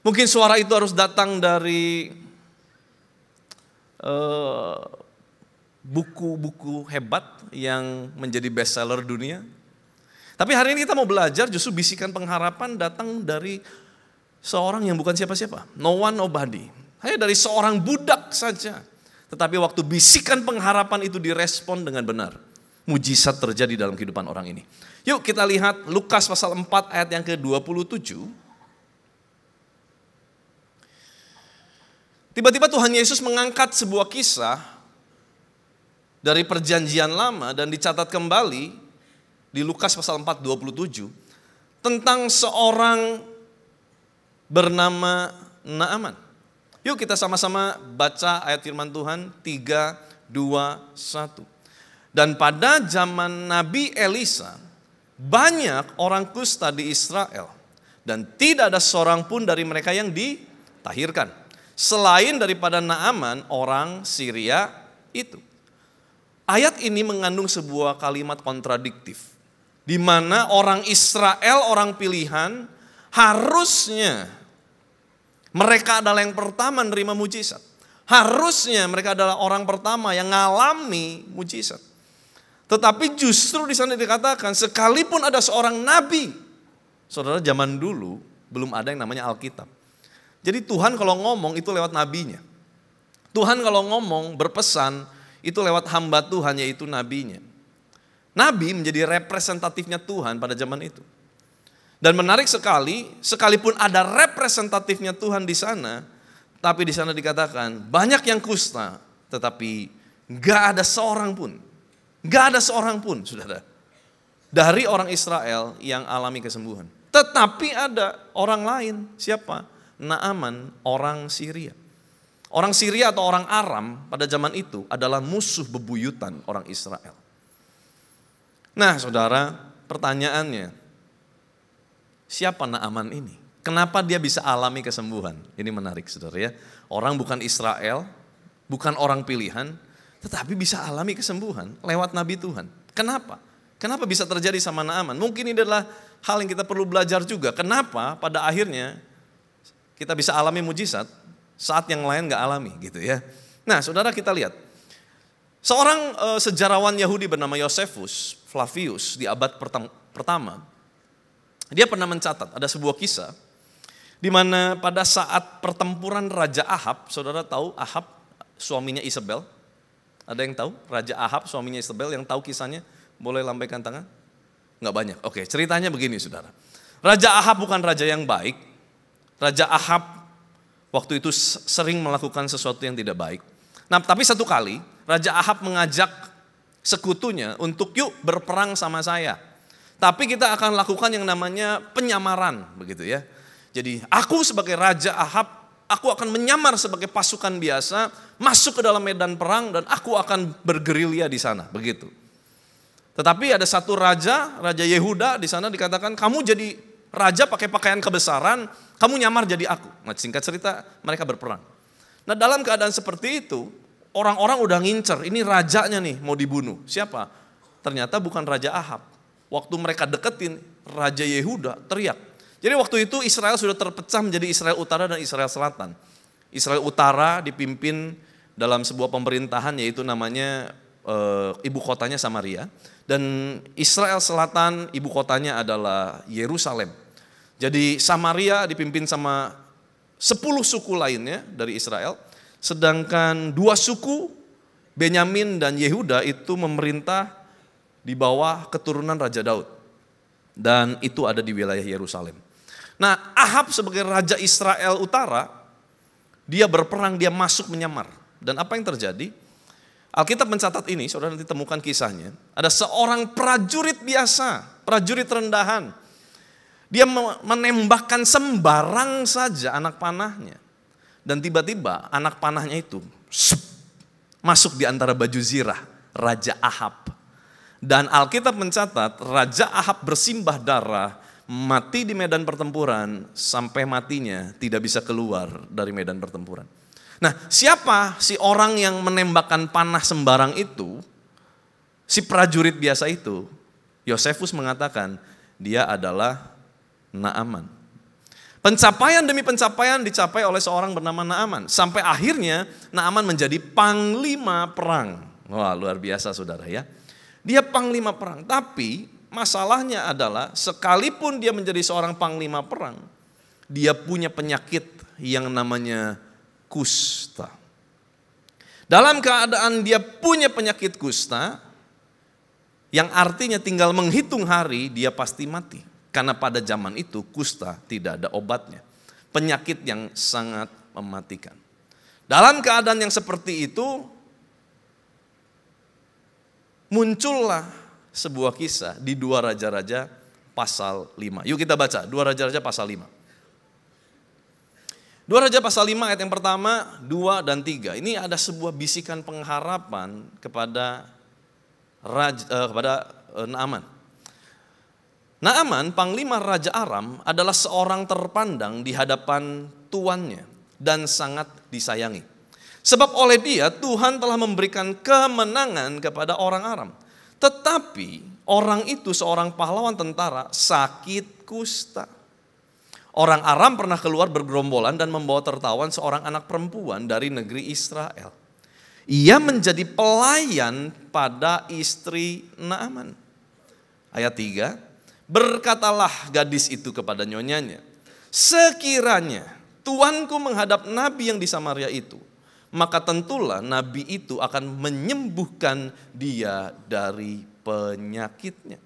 Mungkin suara itu harus datang dari buku-buku hebat yang menjadi bestseller dunia. Tapi hari ini kita mau belajar justru bisikan pengharapan datang dari seorang yang bukan siapa-siapa. No one, nobody. Hanya dari seorang budak saja. Tetapi waktu bisikan pengharapan itu direspon dengan benar. Mujizat terjadi dalam kehidupan orang ini. Yuk kita lihat Lukas pasal 4 ayat yang ke-27. Tiba-tiba Tuhan Yesus mengangkat sebuah kisah dari perjanjian lama dan dicatat kembali di Lukas pasal 4, 27 tentang seorang bernama Naaman. Yuk kita sama-sama baca ayat firman Tuhan 3, 2, 1. Dan pada zaman Nabi Elisa, banyak orang kusta di Israel dan tidak ada seorang pun dari mereka yang ditahirkan. Selain daripada Naaman orang Syria itu. Ayat ini mengandung sebuah kalimat kontradiktif. Di mana orang Israel, orang pilihan, harusnya mereka adalah yang pertama menerima mujizat. Harusnya mereka adalah orang pertama yang mengalami mujizat. Tetapi justru di sana dikatakan sekalipun ada seorang nabi. Saudara, zaman dulu belum ada yang namanya Alkitab. Jadi Tuhan kalau ngomong itu lewat nabinya. Tuhan kalau ngomong berpesan itu lewat hamba Tuhan yaitu nabinya. Nabi menjadi representatifnya Tuhan pada zaman itu. Dan menarik sekali, sekalipun ada representatifnya Tuhan di sana, tapi di sana dikatakan banyak yang kusta, tetapi gak ada seorang pun. Gak ada seorang pun, saudara. Dari orang Israel yang alami kesembuhan. Tetapi ada orang lain, siapa? Naaman, orang Syria. Orang Syria atau orang Aram pada zaman itu adalah musuh bebuyutan orang Israel. Nah saudara, pertanyaannya, siapa Naaman ini? Kenapa dia bisa alami kesembuhan? Ini menarik saudara ya. Orang bukan Israel, bukan orang pilihan, tetapi bisa alami kesembuhan lewat Nabi Tuhan. Kenapa? Kenapa bisa terjadi sama Naaman? Mungkin ini adalah hal yang kita perlu belajar juga. Kenapa pada akhirnya kita bisa alami mujizat saat yang lain gak alami gitu ya. Nah saudara kita lihat. Seorang sejarawan Yahudi bernama Josephus Flavius di abad pertama. Dia pernah mencatat ada sebuah kisah. Di mana pada saat pertempuran Raja Ahab. Saudara tahu Ahab suaminya Isabel? Ada yang tahu? Raja Ahab suaminya Isabel yang tahu kisahnya? Boleh lambaikan tangan? Gak banyak. Oke, ceritanya begini saudara. Raja Ahab bukan raja yang baik. Raja Ahab waktu itu sering melakukan sesuatu yang tidak baik. Nah tapi satu kali Raja Ahab mengajak sekutunya untuk yuk berperang sama saya. Tapi kita akan lakukan yang namanya penyamaran begitu ya. Jadi aku sebagai Raja Ahab, aku akan menyamar sebagai pasukan biasa, masuk ke dalam medan perang dan aku akan bergerilya di sana begitu. Tetapi ada satu raja, Raja Yehuda di sana dikatakan kamu jadi raja pakai pakaian kebesaran, kamu nyamar jadi aku. Nah singkat cerita mereka berperang. Nah dalam keadaan seperti itu, orang-orang udah ngincer, ini rajanya nih mau dibunuh. Siapa? Ternyata bukan Raja Ahab. Waktu mereka deketin, Raja Yehuda teriak. Jadi waktu itu Israel sudah terpecah menjadi Israel Utara dan Israel Selatan. Israel Utara dipimpin dalam sebuah pemerintahan yaitu namanya ibu kotanya Samaria. Dan Israel Selatan ibu kotanya adalah Yerusalem. Jadi Samaria dipimpin sama 10 suku lainnya dari Israel. Sedangkan 2 suku Benyamin dan Yehuda itu memerintah di bawah keturunan Raja Daud. Dan itu ada di wilayah Yerusalem. Nah Ahab sebagai Raja Israel Utara, dia berperang, dia masuk menyamar. Dan apa yang terjadi? Alkitab mencatat ini, saudara nanti temukan kisahnya. Ada seorang prajurit biasa, prajurit rendahan. Dia menembakkan sembarang saja anak panahnya. Dan tiba-tiba anak panahnya itu masuk di antara baju zirah Raja Ahab. Dan Alkitab mencatat Raja Ahab bersimbah darah, mati di medan pertempuran, sampai matinya tidak bisa keluar dari medan pertempuran. Nah, siapa si orang yang menembakkan panah sembarang itu? Si prajurit biasa itu. Josephus mengatakan dia adalah Naaman. Pencapaian demi pencapaian dicapai oleh seorang bernama Naaman. Sampai akhirnya Naaman menjadi panglima perang. Wah, luar biasa saudara ya. Dia panglima perang, tapi masalahnya adalah sekalipun dia menjadi seorang panglima perang, dia punya penyakit yang namanya kusta. Dalam keadaan dia punya penyakit kusta, yang artinya tinggal menghitung hari dia pasti mati. Karena pada zaman itu kusta tidak ada obatnya. Penyakit yang sangat mematikan. Dalam keadaan yang seperti itu, muncullah sebuah kisah di 2 Raja-Raja pasal 5. Yuk kita baca 2 Raja-Raja pasal 5. 2 Raja pasal 5 ayat yang pertama, 2 dan 3. Ini ada sebuah bisikan pengharapan kepada Naaman. Naaman, panglima Raja Aram, adalah seorang terpandang di hadapan tuannya dan sangat disayangi. Sebab oleh dia Tuhan telah memberikan kemenangan kepada orang Aram. Tetapi orang itu seorang pahlawan tentara sakit kusta. Orang Aram pernah keluar bergerombolan dan membawa tertawan seorang anak perempuan dari negeri Israel. Ia menjadi pelayan pada istri Naaman. Ayat 3. Berkatalah gadis itu kepada nyonyanya, sekiranya tuanku menghadap nabi yang di Samaria itu, maka tentulah nabi itu akan menyembuhkan dia dari penyakitnya.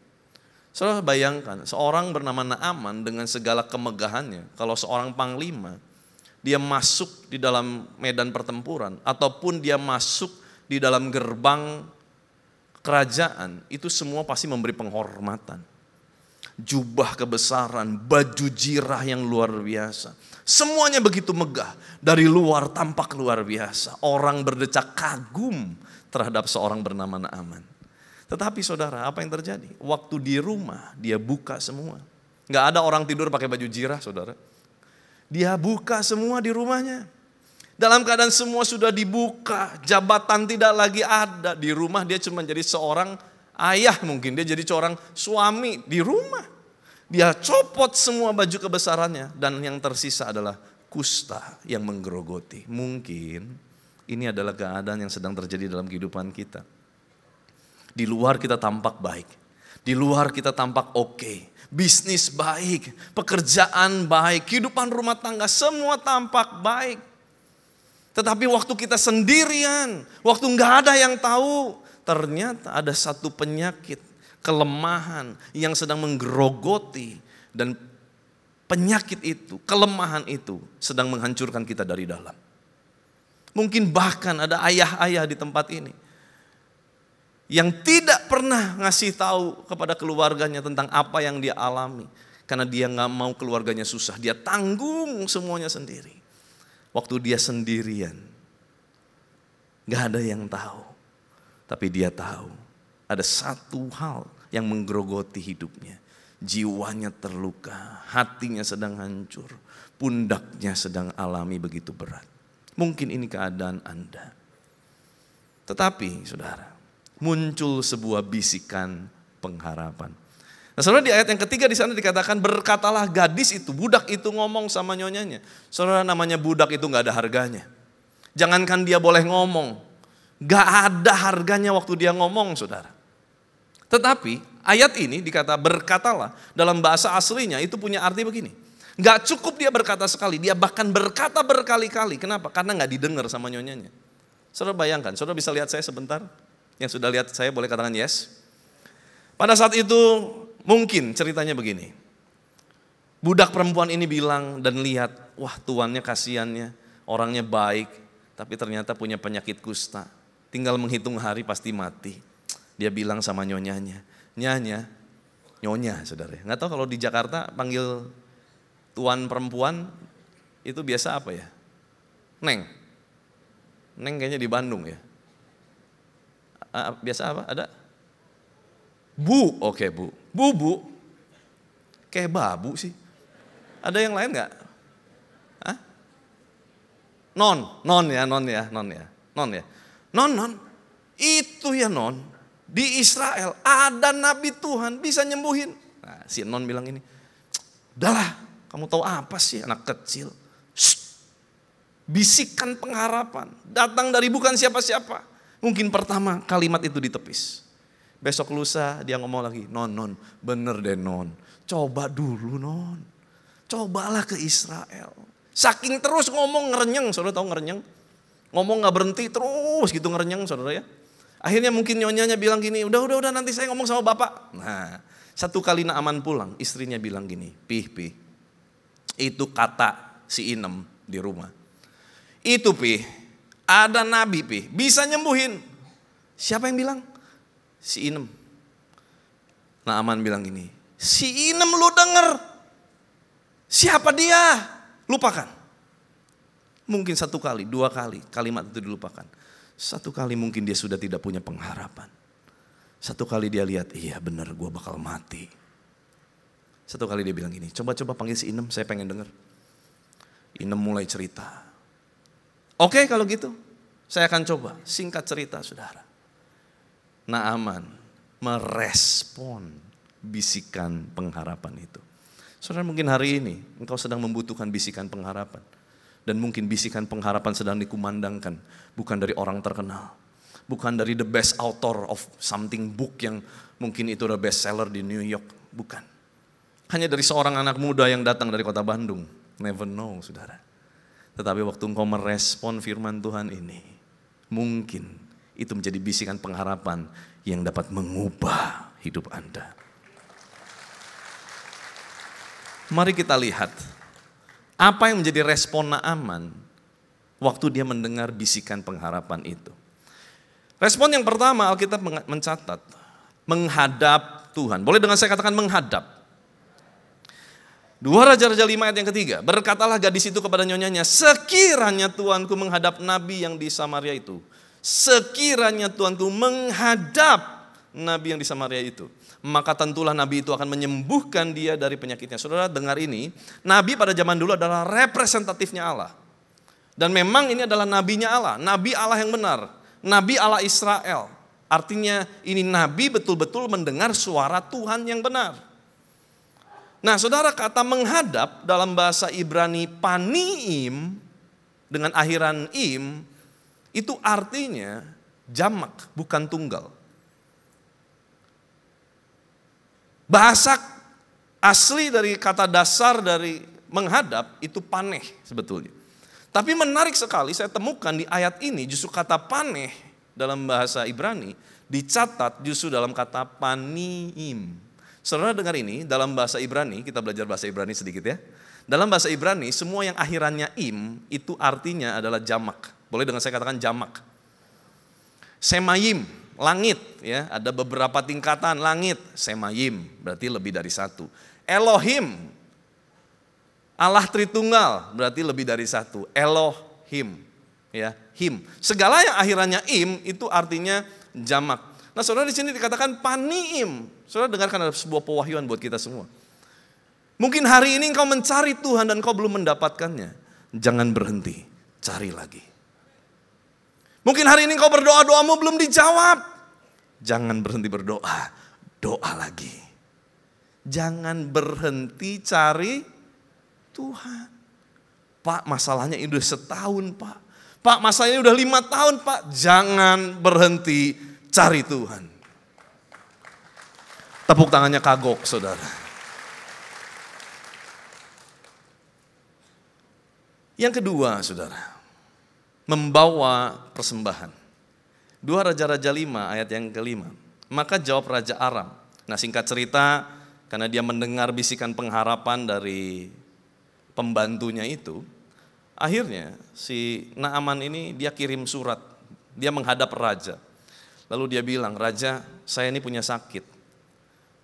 Saudara bayangkan, seorang bernama Naaman dengan segala kemegahannya, kalau seorang panglima, dia masuk di dalam medan pertempuran, ataupun dia masuk di dalam gerbang kerajaan, itu semua pasti memberi penghormatan. Jubah kebesaran, baju jirah yang luar biasa. Semuanya begitu megah. Dari luar tampak luar biasa. Orang berdecak kagum terhadap seorang bernama Naaman. Tetapi saudara, apa yang terjadi? Waktu di rumah dia buka semua. Gak ada orang tidur pakai baju jirah saudara. Dia buka semua di rumahnya. Dalam keadaan semua sudah dibuka. Jabatan tidak lagi ada. Di rumah dia cuma jadi seorang ayah, mungkin dia jadi seorang suami di rumah. Dia copot semua baju kebesarannya dan yang tersisa adalah kusta yang menggerogoti. Mungkin ini adalah keadaan yang sedang terjadi dalam kehidupan kita. Di luar kita tampak baik. Di luar kita tampak oke. Bisnis baik, pekerjaan baik, kehidupan rumah tangga semua tampak baik. Tetapi waktu kita sendirian, waktu nggak ada yang tahu, ternyata ada satu penyakit, kelemahan yang sedang menggerogoti, dan penyakit itu, kelemahan itu sedang menghancurkan kita dari dalam. Mungkin bahkan ada ayah-ayah di tempat ini yang tidak pernah ngasih tahu kepada keluarganya tentang apa yang dia alami. Karena dia gak mau keluarganya susah, dia tanggung semuanya sendiri. Waktu dia sendirian, gak ada yang tahu. Tapi dia tahu ada satu hal yang menggerogoti hidupnya. Jiwanya terluka, hatinya sedang hancur, pundaknya sedang alami begitu berat. Mungkin ini keadaan Anda. Tetapi saudara, muncul sebuah bisikan pengharapan. Nah saudara, di ayat yang ketiga di sana dikatakan, berkatalah gadis itu, budak itu ngomong sama nyonyanya. Saudara, namanya budak itu gak ada harganya. Jangankan dia boleh ngomong, gak ada harganya waktu dia ngomong saudara. Tetapi ayat ini dikata berkatalah, dalam bahasa aslinya itu punya arti begini. Gak cukup dia berkata sekali, dia bahkan berkata berkali-kali. Kenapa? Karena gak didengar sama nyonyanya. Saudara bayangkan, saudara bisa lihat saya sebentar? Yang sudah lihat saya boleh katakan yes. Pada saat itu mungkin ceritanya begini. Budak perempuan ini bilang dan lihat, wah tuannya kasihannya, orangnya baik, tapi ternyata punya penyakit kusta. Tinggal menghitung hari pasti mati. Dia bilang sama nyonyanya, nyonya saudara. Nggak tahu kalau di Jakarta panggil tuan perempuan itu biasa apa ya? Neng kayaknya di Bandung ya. Biasa apa? Ada? Bu, oke bu. Bu. Kayak babu sih. Ada yang lain nggak? Hah? Non ya. Non. Itu ya non. Di Israel ada nabi Tuhan bisa nyembuhin. Nah, si non bilang ini, udahlah Kamu tahu apa sih anak kecil? Shh. Bisikan pengharapan. Datang dari bukan siapa-siapa. Mungkin pertama kalimat itu ditepis. Besok lusa dia ngomong lagi, non, bener deh non. Coba dulu non. Cobalah ke Israel. Saking terus ngomong ngerenyeng, saudara tahu ngerenyeng? Ngomong gak berhenti terus gitu ngerenyeng saudara ya. Akhirnya mungkin nyonyanya bilang gini, udah nanti saya ngomong sama bapak. Nah, satu kali Naaman pulang, istrinya bilang gini, Pih, itu kata si Inem di rumah. Itu Pih, ada nabi Pih, bisa nyembuhin. Siapa yang bilang? Si Inem. Naaman bilang gini, si Inem lu denger. Siapa dia? Lupakan. Mungkin satu kali, dua kali kalimat itu dilupakan. Satu kali mungkin dia sudah tidak punya pengharapan. Satu kali dia lihat, iya benar gue bakal mati. Satu kali dia bilang gini, coba panggil si Inem, saya pengen denger. Inem mulai cerita. Oke kalau gitu, saya akan coba singkat cerita saudara. Naaman merespon bisikan pengharapan itu. Saudara mungkin hari ini engkau sedang membutuhkan bisikan pengharapan. Dan mungkin bisikan pengharapan sedang dikumandangkan. Bukan dari orang terkenal. Bukan dari the best author of something book yang mungkin itu the best seller di New York. Bukan. Hanya dari seorang anak muda yang datang dari kota Bandung. Never know saudara. Tetapi waktu engkau merespon firman Tuhan ini. Mungkin itu menjadi bisikan pengharapan yang dapat mengubah hidup Anda. Mari kita lihat apa yang menjadi respon Naaman waktu dia mendengar bisikan pengharapan itu. Respon yang pertama Alkitab mencatat, menghadap Tuhan. Boleh dengan saya katakan menghadap. 2 Raja-Raja 5 ayat yang ketiga, berkatalah gadis itu kepada nyonyanya, sekiranya Tuanku menghadap nabi yang di Samaria itu. Sekiranya Tuanku menghadap nabi yang di Samaria itu, maka tentulah nabi itu akan menyembuhkan dia dari penyakitnya. Saudara dengar ini, nabi pada zaman dulu adalah representatifnya Allah. Dan memang ini adalah nabinya Allah, nabi Allah yang benar, nabi Allah Israel. Artinya ini nabi betul-betul mendengar suara Tuhan yang benar. Nah saudara, kata menghadap dalam bahasa Ibrani paniim dengan akhiran im, itu artinya jamak, bukan tunggal. Bahasa asli dari kata dasar dari menghadap itu paneh sebetulnya. Tapi menarik sekali saya temukan di ayat ini justru kata paneh dalam bahasa Ibrani dicatat justru dalam kata paniim. Saudara dengar ini dalam bahasa Ibrani, kita belajar bahasa Ibrani sedikit ya. Dalam bahasa Ibrani semua yang akhirannya im itu artinya adalah jamak. Boleh dengan saya katakan jamak. Semayim, langit ya, ada beberapa tingkatan langit. Semayim berarti lebih dari satu. Elohim, Allah Tritunggal berarti lebih dari satu. Elohim ya, him. Segala yang akhirannya im itu artinya jamak. Nah, saudara di sini dikatakan paniim. Saudara dengarkan ada sebuah pewahyuan buat kita semua. Mungkin hari ini engkau mencari Tuhan dan engkau belum mendapatkannya. Jangan berhenti, cari lagi. Mungkin hari ini engkau berdoa, doamu belum dijawab. Jangan berhenti berdoa, doa lagi. Jangan berhenti cari Tuhan. Pak, masalahnya ini udah setahun Pak. Pak, masalahnya udah 5 tahun Pak. Jangan berhenti cari Tuhan. Tepuk tangannya kagok saudara. Yang kedua saudara, membawa persembahan. 2 Raja-Raja 5 ayat yang kelima. Maka jawab Raja Aram. Nah singkat cerita, karena dia mendengar bisikan pengharapan dari pembantunya itu, akhirnya si Naaman ini dia kirim surat. Dia menghadap raja. Lalu dia bilang, Raja saya ini punya sakit.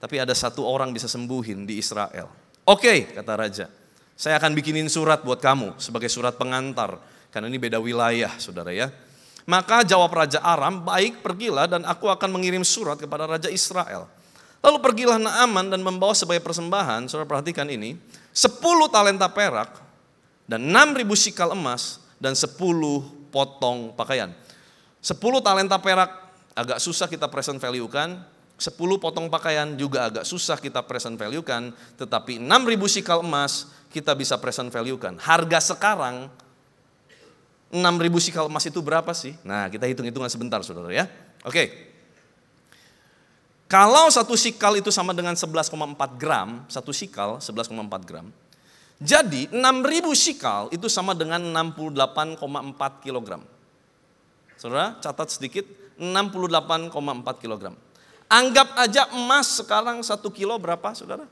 Tapi ada satu orang bisa sembuhin di Israel. Oke, kata raja. Saya akan bikinin surat buat kamu sebagai surat pengantar. Karena ini beda wilayah saudara ya. Maka jawab Raja Aram, baik pergilah dan aku akan mengirim surat kepada Raja Israel. Lalu pergilah Naaman dan membawa sebagai persembahan, saudara perhatikan ini, 10 talenta perak dan 6.000 sikal emas dan 10 potong pakaian. 10 talenta perak agak susah kita present value kan. 10 potong pakaian juga agak susah kita present value kan, tetapi 6.000 sikal emas kita bisa present value kan. Harga sekarang 6.000 sikal emas itu berapa sih? Nah, kita hitung-hitungan sebentar saudara ya. Oke. Kalau 1 sikal itu sama dengan 11,4 gram, 1 sikal 11,4 gram. Jadi 6.000 sikal itu sama dengan 68,4 kilogram. Saudara catat sedikit, 68,4 kilogram. Anggap aja emas sekarang 1 kilo berapa saudara?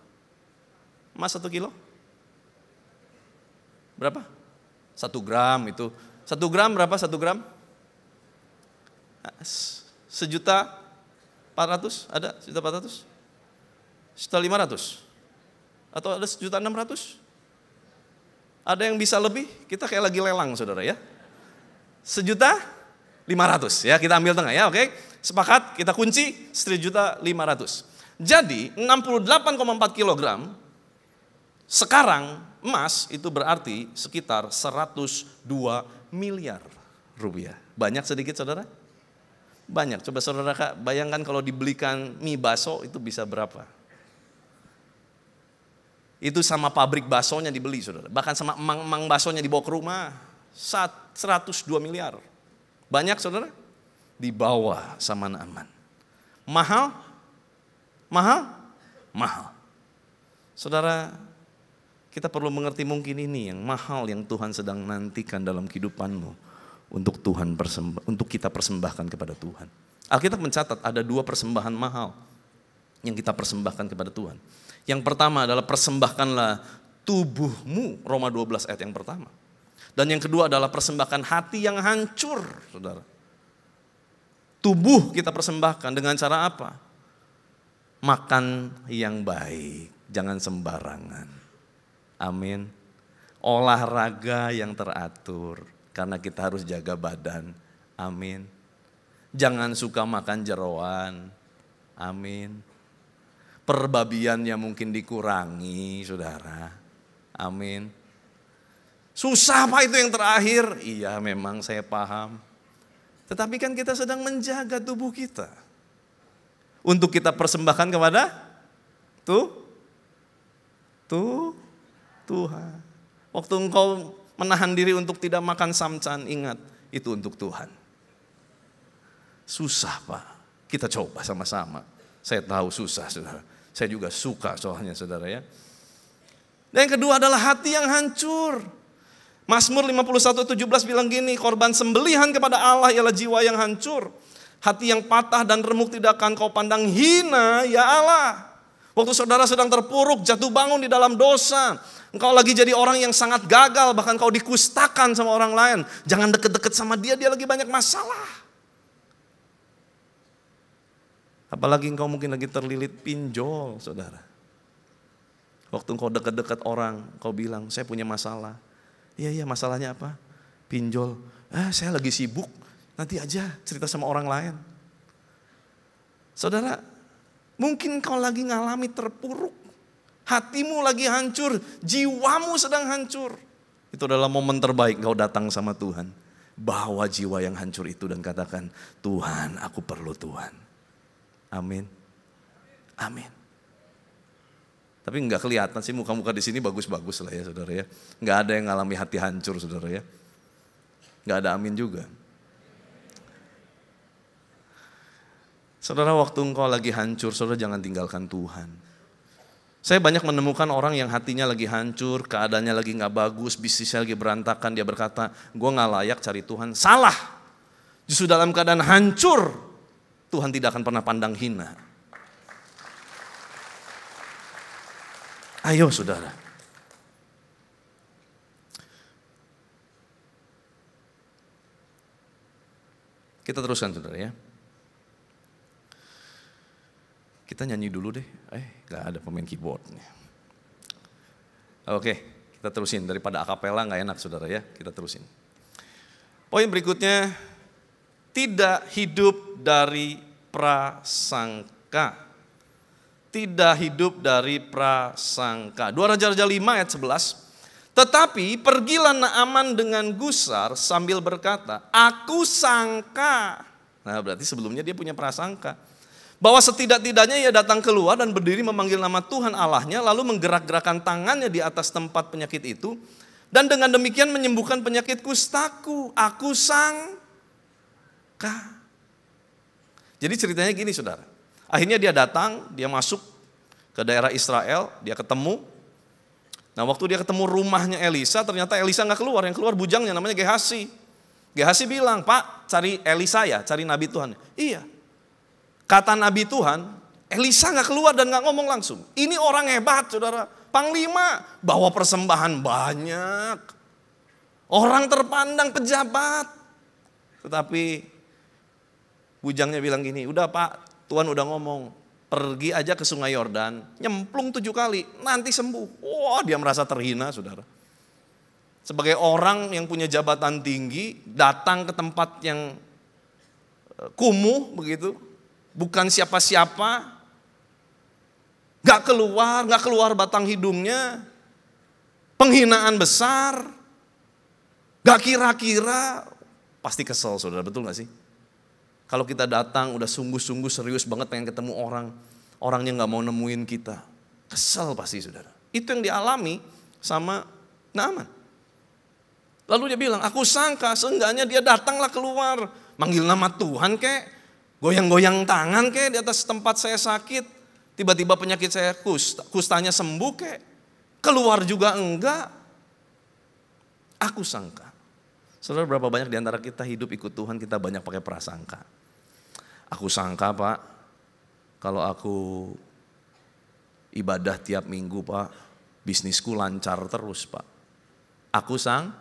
Emas 1 kilo? Berapa? 1 gram itu. 1 gram berapa 1 gram? 1.400.000? Ada 1.400.000? 1.500.000? Atau ada 1.600.000? Ada yang bisa lebih? Kita kayak lagi lelang saudara ya. 1.500.000 ya, kita ambil tengah ya, oke. Sepakat, kita kunci 1.500.000. Jadi 68,4 kilogram sekarang emas itu berarti sekitar 102 miliar rupiah. Banyak sedikit saudara? Banyak. Coba saudara bayangkan kalau dibelikan mie baso itu bisa berapa? Itu sama pabrik basonya dibeli saudara. Bahkan sama emang-emang basonya dibawa ke rumah. 102 miliar. Banyak saudara? Di bawah sama Naaman. Mahal? Mahal? Mahal. Saudara, kita perlu mengerti mungkin ini yang mahal yang Tuhan sedang nantikan dalam kehidupanmu untuk untuk kita persembahkan kepada Tuhan. Alkitab mencatat ada 2 persembahan mahal yang kita persembahkan kepada Tuhan. Yang pertama adalah persembahkanlah tubuhmu, Roma 12 ayat yang pertama. Dan yang kedua adalah persembahkan hati yang hancur, saudara. Tubuh kita persembahkan dengan cara apa? Makan yang baik, jangan sembarangan. Amin. Olahraga yang teratur, karena kita harus jaga badan. Amin. Jangan suka makan jeroan. Amin. Perbabiannya mungkin dikurangi, saudara. Amin. Susah apa itu yang terakhir? Iya memang saya paham. Tetapi kan kita sedang menjaga tubuh kita. Untuk kita persembahkan kepada Tuhan. Waktu engkau menahan diri untuk tidak makan samcan, ingat itu untuk Tuhan. Susah Pak, kita coba sama-sama. Saya tahu susah saudara. Saya juga suka soalnya saudara ya. Dan yang kedua adalah hati yang hancur. Mazmur 51:17 bilang gini, korban sembelihan kepada Allah ialah jiwa yang hancur. Hati yang patah dan remuk tidak akan kau pandang hina ya Allah. Waktu saudara sedang terpuruk, jatuh bangun di dalam dosa. Engkau lagi jadi orang yang sangat gagal, bahkan kau dikustakan sama orang lain. Jangan deket-deket sama dia lagi banyak masalah. Apalagi engkau mungkin lagi terlilit pinjol saudara. Waktu engkau dekat-dekat orang, kau bilang saya punya masalah. Iya masalahnya apa? Pinjol. Saya lagi sibuk, nanti aja cerita sama orang lain. Saudara, mungkin kau lagi ngalami terpuruk. Hatimu lagi hancur, jiwamu sedang hancur. Itu adalah momen terbaik kau datang sama Tuhan. Bawa jiwa yang hancur itu dan katakan, Tuhan aku perlu Tuhan. Amin. Amin. Tapi nggak kelihatan sih muka-muka di sini bagus-bagus lah ya saudara ya. Nggak ada yang ngalami hati hancur saudara ya. Nggak ada amin juga. Saudara waktu engkau lagi hancur, saudara jangan tinggalkan Tuhan. Saya banyak menemukan orang yang hatinya lagi hancur, keadaannya lagi nggak bagus, bisnisnya lagi berantakan. Dia berkata, gue nggak layak cari Tuhan. Salah. Justru dalam keadaan hancur, Tuhan tidak akan pernah pandang hina. Ayo saudara. Kita teruskan saudara ya. Kita nyanyi dulu deh. Gak ada pemain keyboardnya. Oke, kita terusin. Daripada akapela gak enak saudara ya. Kita terusin. Poin berikutnya. Tidak hidup dari prasangka. Tidak hidup dari prasangka. 2 Raja-Raja 5 ayat 11. Tetapi pergilah Naaman dengan gusar sambil berkata, aku sangka. Nah berarti sebelumnya dia punya prasangka. Bahwa setidak-tidaknya ia datang keluar dan berdiri memanggil nama Tuhan Allahnya, lalu menggerak-gerakkan tangannya di atas tempat penyakit itu, dan dengan demikian menyembuhkan penyakit kustaku. Aku sangka. Jadi ceritanya gini saudara. Akhirnya dia datang, dia masuk ke daerah Israel, dia ketemu. Nah waktu dia ketemu rumahnya Elisa, ternyata Elisa gak keluar, yang keluar bujangnya namanya Gehasi. Gehasi bilang, Pak cari Elisa ya, cari Nabi Tuhan. Iya. Kata Nabi Tuhan, Elisa gak keluar dan gak ngomong langsung. Ini orang hebat saudara, panglima, bawa persembahan banyak. Orang terpandang pejabat. Tetapi bujangnya bilang gini, udah Pak, Tuhan udah ngomong, pergi aja ke sungai Yordan, nyemplung 7 kali, nanti sembuh. Wah dia merasa terhina saudara. Sebagai orang yang punya jabatan tinggi, datang ke tempat yang kumuh begitu, bukan siapa-siapa, gak keluar batang hidungnya, penghinaan besar, gak kira-kira, pasti kesel saudara, betul gak sih? Kalau kita datang udah sungguh-sungguh serius banget pengen ketemu orang, orangnya gak mau nemuin kita, kesel pasti saudara. Itu yang dialami sama Naaman. Lalu dia bilang, aku sangka seenggaknya dia datanglah keluar, manggil nama Tuhan kek, goyang-goyang tangan kek di atas tempat saya sakit, tiba-tiba penyakit saya kustanya sembuh kek, keluar juga enggak. Aku sangka. Saudara, berapa banyak di antara kita hidup ikut Tuhan kita banyak pakai prasangka. Aku sangka Pak, kalau aku ibadah tiap minggu Pak, bisnisku lancar terus Pak. Aku sangka.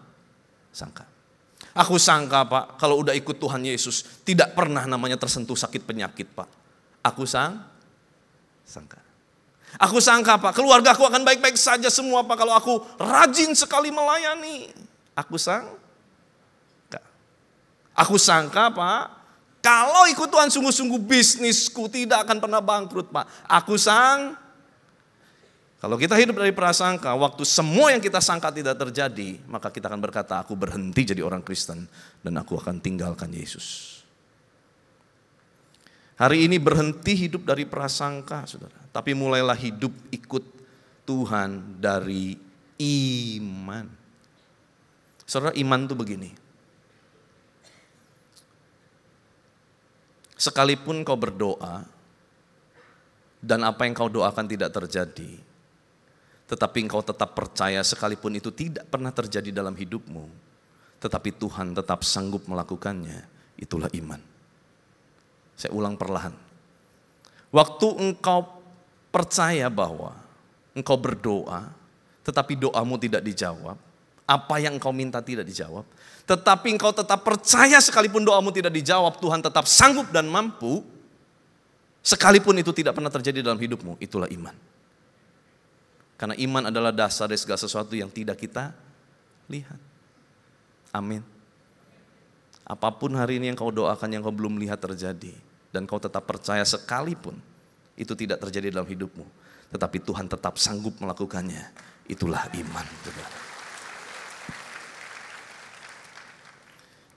Aku sangka Pak, kalau udah ikut Tuhan Yesus tidak pernah namanya tersentuh sakit penyakit Pak. Aku sangka. Aku sangka Pak, keluarga aku akan baik-baik saja semua Pak kalau aku rajin sekali melayani. Aku sangka. Aku sangka Pak, kalau ikut Tuhan sungguh-sungguh bisnisku tidak akan pernah bangkrut Pak. Kalau kita hidup dari prasangka, waktu semua yang kita sangka tidak terjadi, maka kita akan berkata, aku berhenti jadi orang Kristen dan aku akan tinggalkan Yesus. Hari ini berhenti hidup dari prasangka saudara, tapi mulailah hidup ikut Tuhan dari iman. Saudara, iman itu begini. Sekalipun kau berdoa dan apa yang kau doakan tidak terjadi, tetapi engkau tetap percaya sekalipun itu tidak pernah terjadi dalam hidupmu, tetapi Tuhan tetap sanggup melakukannya, itulah iman. Saya ulang perlahan. Waktu engkau percaya bahwa engkau berdoa, tetapi doamu tidak dijawab, apa yang engkau minta tidak dijawab, tetapi engkau tetap percaya sekalipun doamu tidak dijawab, Tuhan tetap sanggup dan mampu, sekalipun itu tidak pernah terjadi dalam hidupmu, itulah iman. Karena iman adalah dasar dari segala sesuatu yang tidak kita lihat. Amin. Apapun hari ini yang kau doakan yang kau belum lihat terjadi, dan kau tetap percaya sekalipun itu tidak terjadi dalam hidupmu, tetapi Tuhan tetap sanggup melakukannya, itulah iman.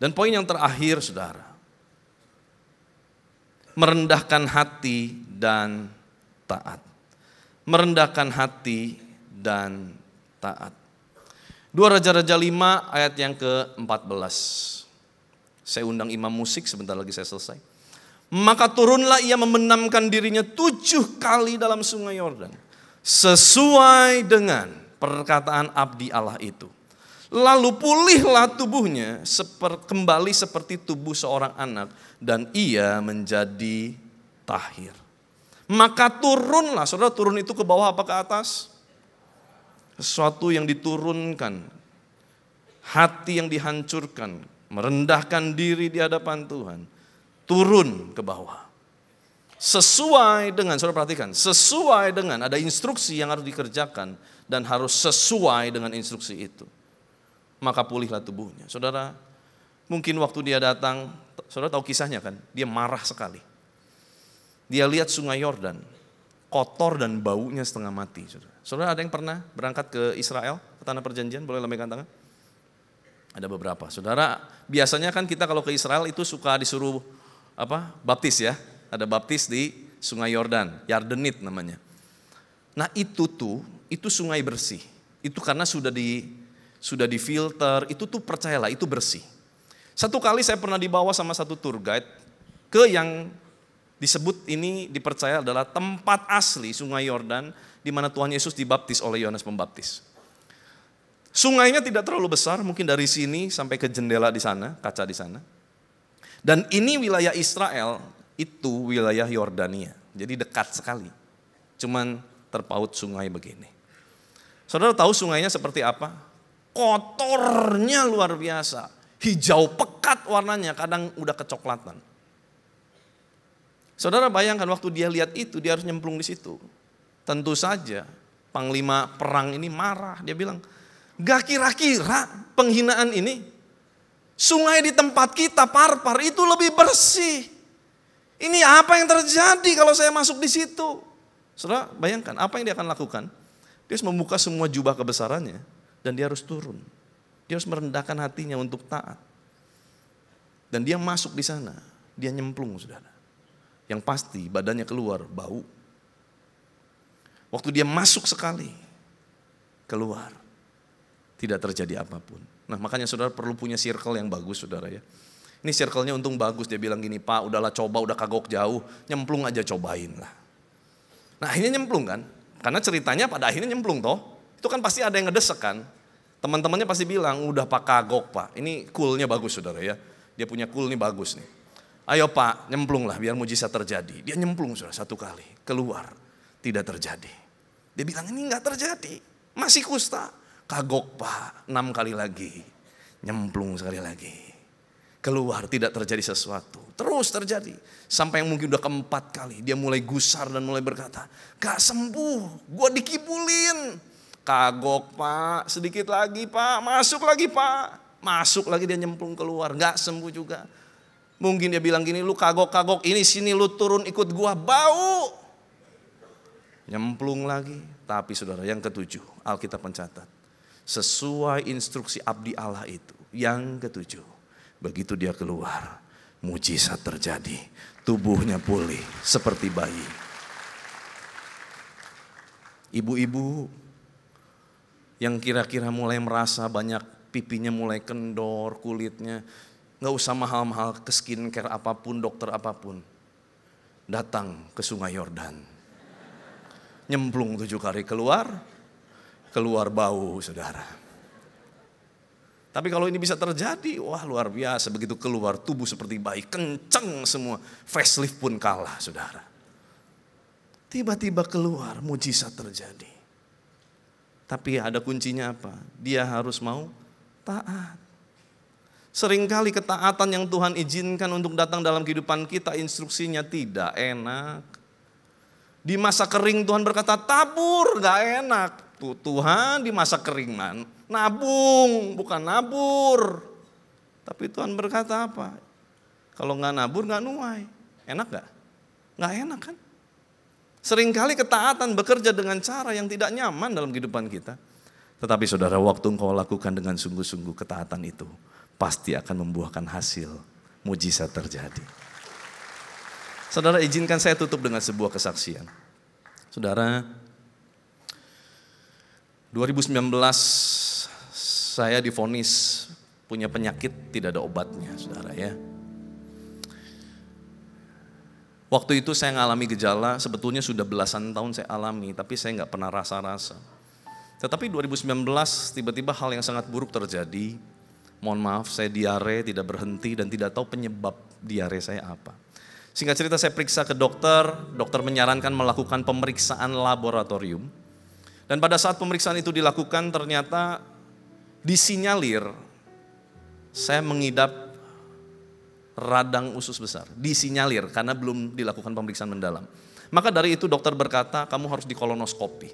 Dan poin yang terakhir saudara, merendahkan hati dan taat. Merendahkan hati dan taat. 2 Raja-Raja 5 ayat yang ke-14. Saya undang imam musik, sebentar lagi saya selesai. Maka turunlah ia membenamkan dirinya 7 kali dalam sungai Yordan, sesuai dengan perkataan abdi Allah itu. Lalu pulihlah tubuhnya kembali seperti tubuh seorang anak, dan ia menjadi tahir. Maka turunlah, saudara, turun itu ke bawah apa ke atas? Sesuatu yang diturunkan, hati yang dihancurkan, merendahkan diri di hadapan Tuhan, turun ke bawah. Sesuai dengan, saudara perhatikan, sesuai dengan ada instruksi yang harus dikerjakan dan harus sesuai dengan instruksi itu. Maka pulihlah tubuhnya. Saudara, mungkin waktu dia datang, saudara tahu kisahnya kan, dia marah sekali. Dia lihat sungai Yordan, kotor dan baunya setengah mati. Saudara, ada yang pernah berangkat ke Israel, ke tanah perjanjian, boleh lambaikan tangan? Ada beberapa. Saudara, biasanya kan kita kalau ke Israel itu suka disuruh baptis ya. Ada baptis di Sungai Yordan, Yardenit namanya. Nah itu sungai bersih. Itu karena sudah difilter, itu tuh percayalah itu bersih. Satu kali saya pernah dibawa sama satu tour guide ke yang disebut ini dipercaya adalah tempat asli Sungai Yordan di mana Tuhan Yesus dibaptis oleh Yohanes Pembaptis. Sungainya tidak terlalu besar, mungkin dari sini sampai ke jendela di sana, kaca di sana. Dan ini wilayah Israel, itu wilayah Yordania. Jadi dekat sekali. Cuman terpaut sungai begini. Saudara tahu sungainya seperti apa? Kotornya luar biasa. Hijau pekat warnanya, kadang udah kecoklatan. Saudara bayangkan waktu dia lihat itu, dia harus nyemplung di situ. Tentu saja panglima perang ini marah. Dia bilang, gak kira-kira penghinaan ini, sungai di tempat kita Parpar itu lebih bersih. Ini apa yang terjadi kalau saya masuk di situ? Saudara bayangkan apa yang dia akan lakukan. Dia harus membuka semua jubah kebesarannya dan dia harus turun. Dia harus merendahkan hatinya untuk taat. Dan dia masuk di sana, dia nyemplung saudara. Yang pasti badannya keluar bau. Waktu dia masuk sekali, keluar. Tidak terjadi apapun. Nah makanya saudara perlu punya circle yang bagus saudara ya. Ini circle-nya untung bagus, dia bilang gini, Pak udahlah coba, udah kagok jauh, nyemplung aja cobain lah. Nah akhirnya nyemplung kan, karena ceritanya pada akhirnya nyemplung toh. Itu kan pasti ada yang ngedesek kan. Teman-temannya pasti bilang, udah Pak kagok Pak, ini coolnya bagus saudara ya. Dia punya cool nih bagus nih. Ayo Pak nyemplung lah biar mujizat terjadi. Dia nyemplung saudara satu kali, keluar, tidak terjadi. Dia bilang ini gak terjadi, masih kusta. Kagok Pak, 6 kali lagi, nyemplung sekali lagi. Keluar tidak terjadi sesuatu, terus terjadi. Sampai yang mungkin udah keempat kali, dia mulai gusar dan mulai berkata, gak sembuh, gue dikibulin. Kagok Pak, sedikit lagi Pak, masuk lagi Pak. Masuk lagi dia nyemplung keluar, gak sembuh juga. Mungkin dia bilang gini, lu kagok-kagok ini sini lu turun ikut gua, bau. Nyemplung lagi, tapi saudara yang ketujuh, Alkitab mencatat. Sesuai instruksi abdi Allah itu, yang ketujuh. Begitu dia keluar, mujizat terjadi. Tubuhnya pulih seperti bayi. Ibu-ibu yang kira-kira mulai merasa banyak pipinya mulai kendor, kulitnya. Gak usah mahal-mahal ke skincare apapun, dokter apapun. Datang ke Sungai Yordan. Nyemplung 7 kali keluar bau saudara. Tapi kalau ini bisa terjadi, wah luar biasa. Begitu keluar tubuh seperti bayi, kenceng semua. Facelift pun kalah saudara. Tiba-tiba keluar, mujizat terjadi. Tapi ada kuncinya apa? Dia harus mau taat. Seringkali ketaatan yang Tuhan izinkan untuk datang dalam kehidupan kita, instruksinya tidak enak. Di masa kering Tuhan berkata tabur, gak enak. Tuh Tuhan di masa kering man, nabung bukan nabur. Tapi Tuhan berkata apa? Kalau gak nabur gak nuai. Enak gak? Gak enak kan? Seringkali ketaatan bekerja dengan cara yang tidak nyaman dalam kehidupan kita. Tetapi saudara, waktu engkau lakukan dengan sungguh-sungguh ketaatan itu, pasti akan membuahkan hasil, mujizat terjadi. Saudara, izinkan saya tutup dengan sebuah kesaksian. Saudara, 2019 saya divonis punya penyakit tidak ada obatnya, saudara ya. Waktu itu saya mengalami gejala, sebetulnya sudah belasan tahun saya alami, tapi saya nggak pernah rasa-rasa. Tetapi 2019 tiba-tiba hal yang sangat buruk terjadi. Mohon maaf, saya diare tidak berhenti dan tidak tahu penyebab diare saya apa. Singkat cerita saya periksa ke dokter menyarankan melakukan pemeriksaan laboratorium. Dan pada saat pemeriksaan itu dilakukan ternyata disinyalir saya mengidap radang usus besar. Disinyalir karena belum dilakukan pemeriksaan mendalam. Maka dari itu dokter berkata kamu harus dikolonoskopi.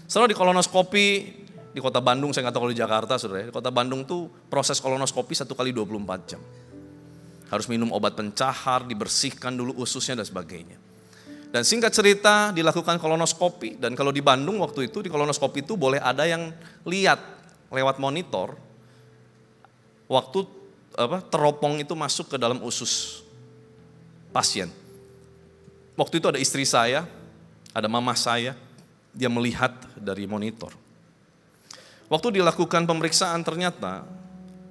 Setelah di kolonoskopi di kota Bandung, saya nggak tahu kalau di Jakarta saudara, di kota Bandung tuh proses kolonoskopi 1 kali 24 jam. Harus minum obat pencahar, dibersihkan dulu ususnya dan sebagainya. Dan singkat cerita dilakukan kolonoskopi, dan kalau di Bandung waktu itu di kolonoskopi itu boleh ada yang lihat lewat monitor waktu teropong itu masuk ke dalam usus pasien. Waktu itu ada istri saya, ada mama saya, dia melihat dari monitor. Waktu dilakukan pemeriksaan ternyata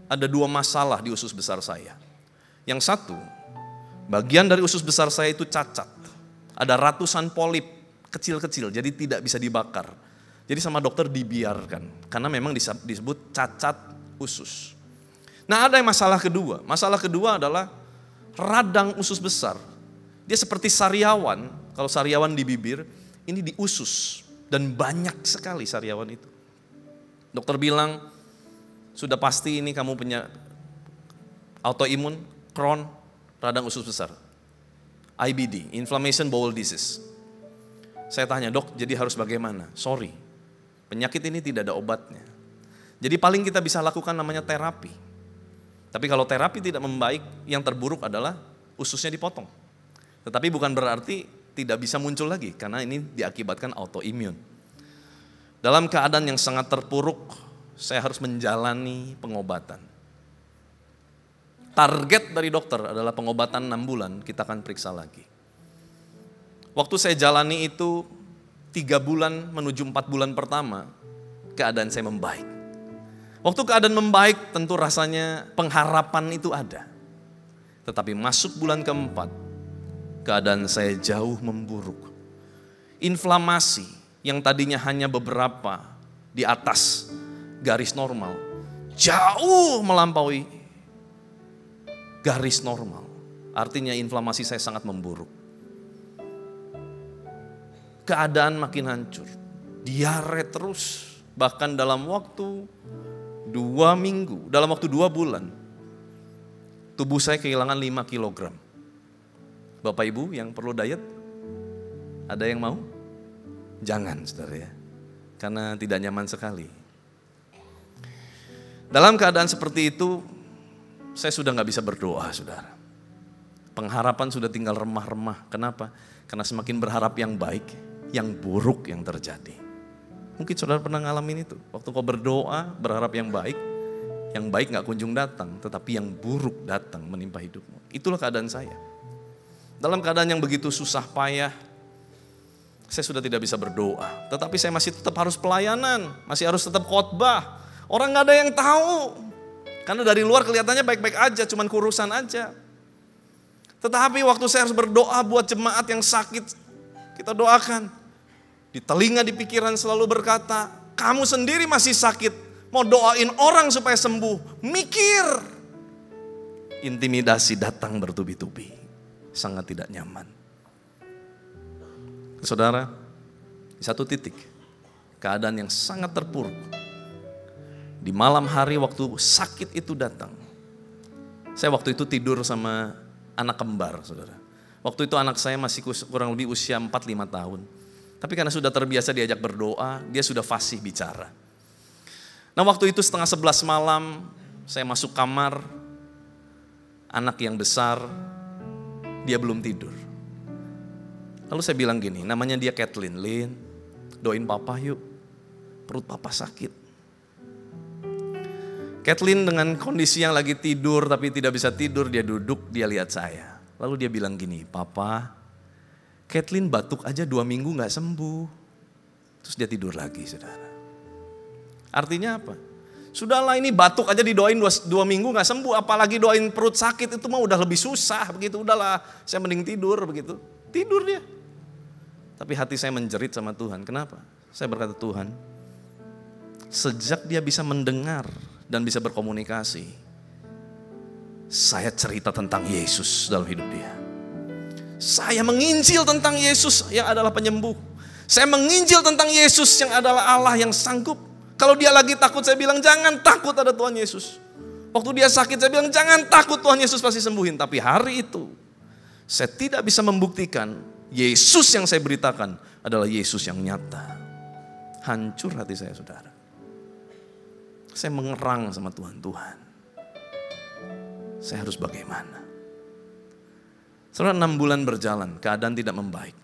ada 2 masalah di usus besar saya. Yang satu, bagian dari usus besar saya itu cacat. Ada ratusan polip kecil-kecil, jadi tidak bisa dibakar. Jadi sama dokter dibiarkan, karena memang disebut cacat usus. Nah, ada yang masalah kedua. Masalah kedua adalah radang usus besar. Dia seperti sariawan, kalau sariawan di bibir, ini di usus. Dan banyak sekali sariawan itu. Dokter bilang, sudah pasti ini kamu punya autoimun, Crohn, radang usus besar. IBD, Inflammation Bowel Disease. Saya tanya, dok, jadi harus bagaimana? Sorry, penyakit ini tidak ada obatnya. Jadi paling kita bisa lakukan namanya terapi. Tapi kalau terapi tidak membaik, yang terburuk adalah ususnya dipotong. Tetapi bukan berarti tidak bisa muncul lagi, karena ini diakibatkan autoimun. Dalam keadaan yang sangat terpuruk, saya harus menjalani pengobatan. Target dari dokter adalah pengobatan 6 bulan, kita akan periksa lagi. Waktu saya jalani itu 3 bulan menuju 4 bulan pertama, keadaan saya membaik. Waktu keadaan membaik tentu rasanya pengharapan itu ada. Tetapi masuk bulan keempat, keadaan saya jauh memburuk. Inflamasi yang tadinya hanya beberapa di atas garis normal, jauh melampaui garis normal. Artinya inflamasi saya sangat memburuk. Keadaan makin hancur, diare terus, bahkan dalam waktu 2 minggu, dalam waktu 2 bulan, tubuh saya kehilangan 5 kilogram. Bapak Ibu yang perlu diet, ada yang mau? Jangan, saudara ya, karena tidak nyaman sekali. Dalam keadaan seperti itu, saya sudah gak bisa berdoa, saudara. Pengharapan sudah tinggal remah-remah. Kenapa? Karena semakin berharap yang baik, yang buruk yang terjadi. Mungkin saudara pernah ngalamin itu. Waktu kau berdoa, berharap yang baik gak kunjung datang, tetapi yang buruk datang menimpa hidupmu. Itulah keadaan saya. Dalam keadaan yang begitu susah payah, saya sudah tidak bisa berdoa. Tetapi saya masih tetap harus pelayanan, masih harus tetap khotbah. Orang gak ada yang tahu. Karena dari luar kelihatannya baik-baik aja, cuman kurusan aja. Tetapi waktu saya harus berdoa buat jemaat yang sakit, kita doakan. Di telinga, di pikiran selalu berkata, kamu sendiri masih sakit, mau doain orang supaya sembuh. Mikir. Intimidasi datang bertubi-tubi. Sangat tidak nyaman. Saudara, di satu titik, keadaan yang sangat terpuruk. Di malam hari waktu sakit itu datang. Saya waktu itu tidur sama anak kembar, saudara. Waktu itu anak saya masih kurang lebih usia 4-5 tahun. Tapi karena sudah terbiasa diajak berdoa, dia sudah fasih bicara. Nah waktu itu 10:30 malam, saya masuk kamar, anak yang besar, dia belum tidur. Lalu saya bilang gini, namanya dia Kathleen, Lin, doain papa yuk, perut papa sakit. Kathleen dengan kondisi yang lagi tidur tapi tidak bisa tidur, dia duduk, dia lihat saya. Lalu dia bilang gini, papa, Kathleen batuk aja 2 minggu gak sembuh. Terus dia tidur lagi, saudara. Artinya apa? Sudahlah ini batuk aja didoain 2 minggu gak sembuh, apalagi doain perut sakit itu mah udah lebih susah begitu. Udahlah, saya mending tidur begitu. Tidur dia. Tapi hati saya menjerit sama Tuhan. Kenapa? Saya berkata, Tuhan, sejak dia bisa mendengar dan bisa berkomunikasi, saya cerita tentang Yesus dalam hidup dia. Saya menginjil tentang Yesus yang adalah penyembuh. Saya menginjil tentang Yesus yang adalah Allah yang sanggup. Kalau dia lagi takut, saya bilang jangan takut, ada Tuhan Yesus. Waktu dia sakit, saya bilang jangan takut, Tuhan Yesus pasti sembuhin. Tapi hari itu, saya tidak bisa membuktikan Yesus yang saya beritakan adalah Yesus yang nyata. Hancur hati saya, saudara. Saya mengerang sama Tuhan. Tuhan, saya harus bagaimana? Saudara, 6 bulan berjalan, keadaan tidak membaik.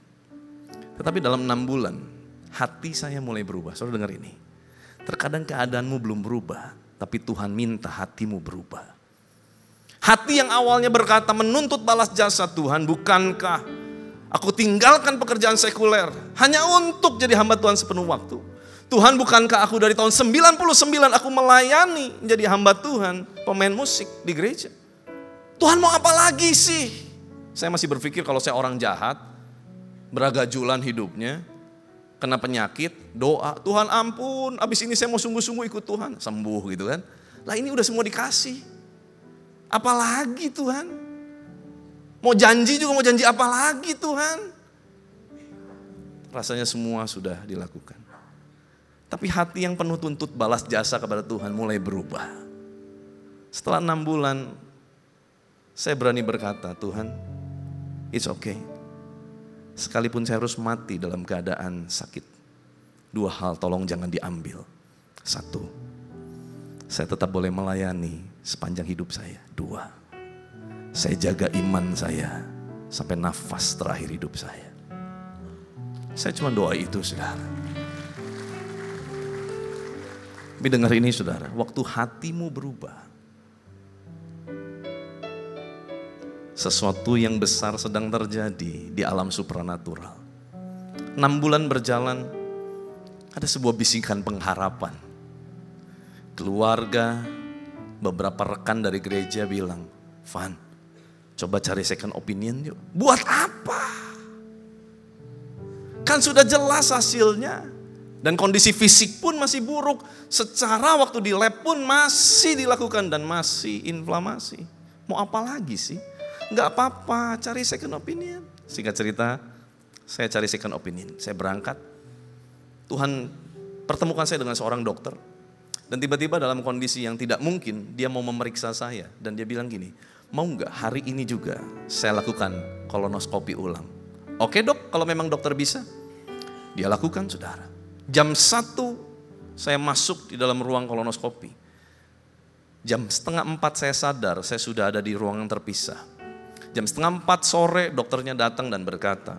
Tetapi dalam 6 bulan, hati saya mulai berubah. Saudara dengar ini. Terkadang keadaanmu belum berubah, tapi Tuhan minta hatimu berubah. Hati yang awalnya berkata menuntut balas jasa Tuhan, bukankah Aku tinggalkan pekerjaan sekuler hanya untuk jadi hamba Tuhan sepenuh waktu. Tuhan, bukankah aku dari tahun 99 aku melayani menjadi hamba Tuhan, pemain musik di gereja. Tuhan mau apa lagi sih? Saya masih berpikir kalau saya orang jahat, beragajulan hidupnya, kena penyakit, doa, Tuhan ampun, abis ini saya mau sungguh-sungguh ikut Tuhan, sembuh gitu kan. Lah ini udah semua dikasih. Apalagi Tuhan? Mau janji juga mau janji apa lagi Tuhan? Rasanya semua sudah dilakukan. Tapi hati yang penuh tuntut balas jasa kepada Tuhan mulai berubah. Setelah 6 bulan, saya berani berkata, Tuhan, it's okay. Sekalipun saya harus mati dalam keadaan sakit, 2 hal tolong jangan diambil. 1, saya tetap boleh melayani sepanjang hidup saya. 2, saya jaga iman saya sampai nafas terakhir hidup saya. Saya cuma doa itu, saudara. Tapi dengar ini, saudara, waktu hatimu berubah, sesuatu yang besar sedang terjadi di alam supranatural. 6 bulan berjalan, ada sebuah bisikan pengharapan. Keluarga, beberapa rekan dari gereja bilang, Van, coba cari second opinion yuk. Buat apa? Kan sudah jelas hasilnya. Dan kondisi fisik pun masih buruk. Secara waktu di lab pun masih dilakukan dan masih inflamasi. Mau apa lagi sih? Gak apa-apa, cari second opinion. Singkat cerita, saya cari second opinion. Saya berangkat, Tuhan pertemukan saya dengan seorang dokter. Dan tiba-tiba dalam kondisi yang tidak mungkin, dia mau memeriksa saya. Dan dia bilang gini, mau gak hari ini juga saya lakukan kolonoskopi ulang? Oke dok, kalau memang dokter bisa. Dia lakukan, saudara. Jam 1 saya masuk di dalam ruang kolonoskopi. Jam 3:30 saya sadar, saya sudah ada di ruangan terpisah. Jam 3:30 sore dokternya datang dan berkata,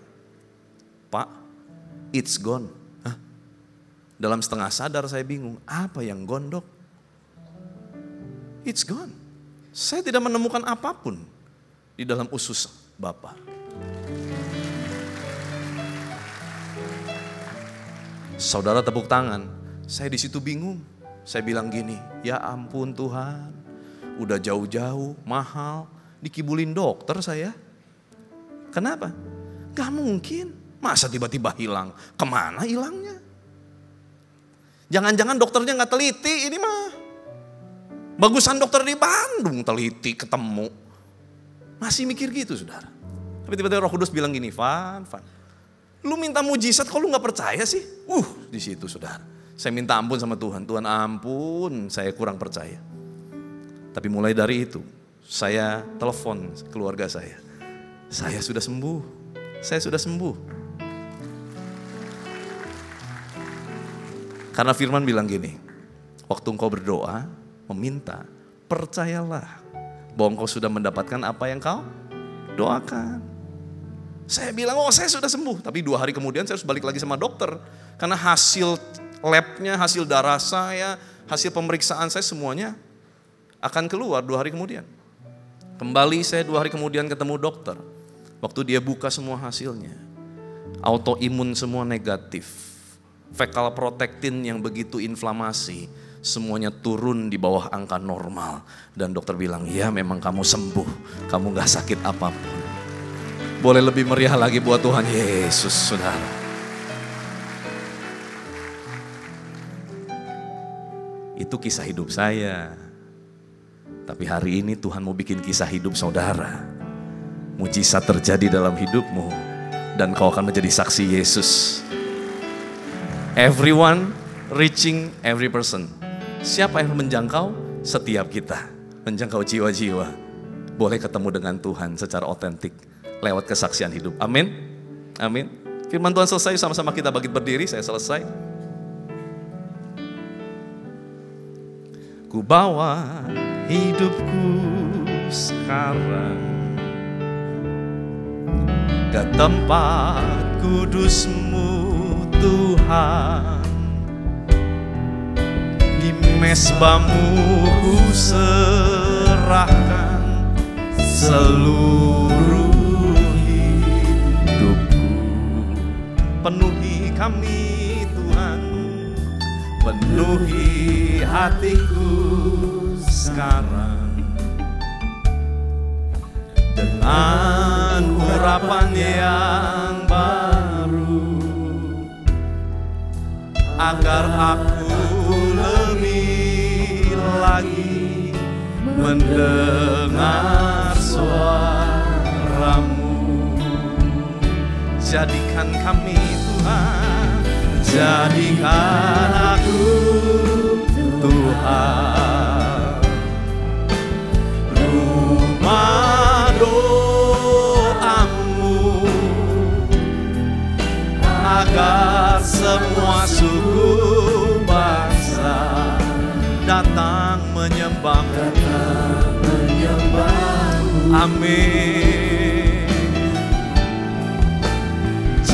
Pak, it's gone. Hah? Dalam setengah sadar saya bingung, apa yang gone dok? It's gone. Saya tidak menemukan apapun di dalam usus Bapak. Saudara tepuk tangan, saya di situ bingung. Saya bilang gini, ya ampun Tuhan, udah jauh-jauh, mahal, dikibulin dokter saya. Kenapa? Gak mungkin. Masa tiba-tiba hilang? Kemana hilangnya? Jangan-jangan dokternya gak teliti ini mah. Bagusan dokter di Bandung teliti ketemu. Masih mikir gitu saudara. Tapi tiba-tiba Roh Kudus bilang gini, Van, lu minta mujizat kok lu gak percaya sih? Di situ saudara. Saya minta ampun sama Tuhan. Tuhan ampun, saya kurang percaya. Tapi mulai dari itu, saya telepon keluarga saya. Saya sudah sembuh. Saya sudah sembuh. Karena firman bilang gini, waktu engkau berdoa, meminta, percayalah bahwa engkau sudah mendapatkan apa yang kau doakan. Saya bilang, saya sudah sembuh. Tapi 2 hari kemudian saya harus balik lagi sama dokter. Karena hasil labnya, hasil darah saya, hasil pemeriksaan saya semuanya akan keluar 2 hari kemudian. Kembali saya 2 hari kemudian ketemu dokter. Waktu dia buka semua hasilnya, autoimun semua negatif. Fekal protektin yang begitu inflamasi, semuanya turun di bawah angka normal. Dan dokter bilang, ya memang kamu sembuh, kamu gak sakit apapun. Boleh lebih meriah lagi buat Tuhan Yesus, saudara. Itu kisah hidup saya. Tapi hari ini Tuhan mau bikin kisah hidup saudara. Mujizat terjadi dalam hidupmu. Dan kau akan menjadi saksi Yesus. Everyone reaching every person. Siapa yang menjangkau? Setiap kita. Menjangkau jiwa-jiwa. Boleh ketemu dengan Tuhan secara otentik. Lewat kesaksian hidup. Amin. Amin. Firman Tuhan selesai, sama-sama kita bangkit berdiri. Saya selesai. Ku bawa hidupku sekarang ke tempat kudus-Mu Tuhan. Di mezbah-Mu ku serahkan seluruh hidup Penuhi kami Tuhan, penuhi hatiku sekarang dengan urapan yang baru, agar aku lebih lagi mendengar suara-Mu. Jadikan kami Tuhan, jadikan aku Tuhan rumah doa-Mu, agar semua suku bangsa datang menyembah-Mu. Amin.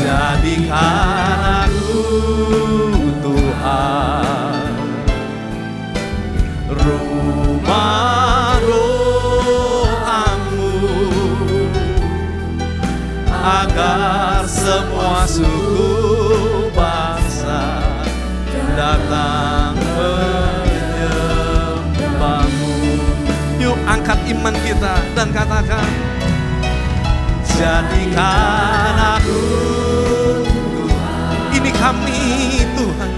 Jadikan aku Tuhan rumah doa-Mu, agar semua suku bangsa datang menyembah-Mu. Yuk angkat iman kita dan katakan, jadikan aku Tuhan. Ini kami Tuhan,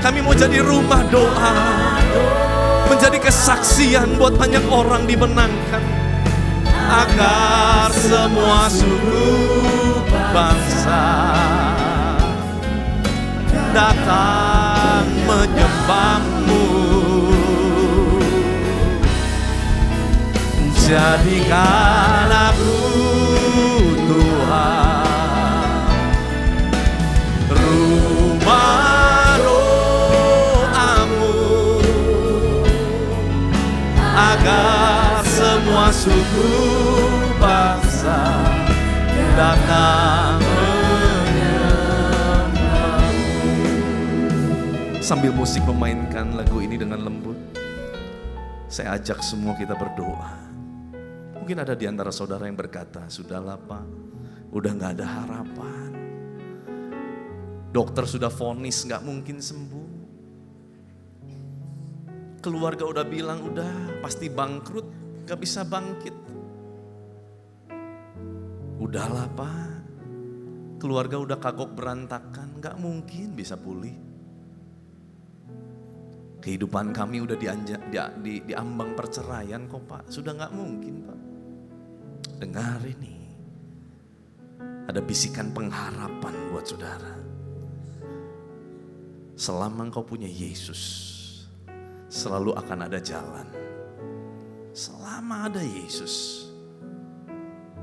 kami mau jadi rumah doa, menjadi kesaksian buat banyak orang dimenangkan, agar semua suku bangsa datang menyembah-Mu. Jadikan aku Tuhan rumah doa-Mu, agar semua suku bangsa datang menyembah-Mu. Sambil musik memainkan lagu ini dengan lembut, saya ajak semua kita berdoa. Mungkin ada di antara saudara yang berkata, sudahlah Pak, udah gak ada harapan. Dokter sudah vonis gak mungkin sembuh. Keluarga udah bilang udah pasti bangkrut, gak bisa bangkit. Udahlah Pak, keluarga udah kagok berantakan, gak mungkin bisa pulih. Kehidupan kami udah di ambang perceraian kok Pak, sudah gak mungkin Pak. Dengar ini, ada bisikan pengharapan buat saudara. Selama engkau punya Yesus, selalu akan ada jalan. Selama ada Yesus,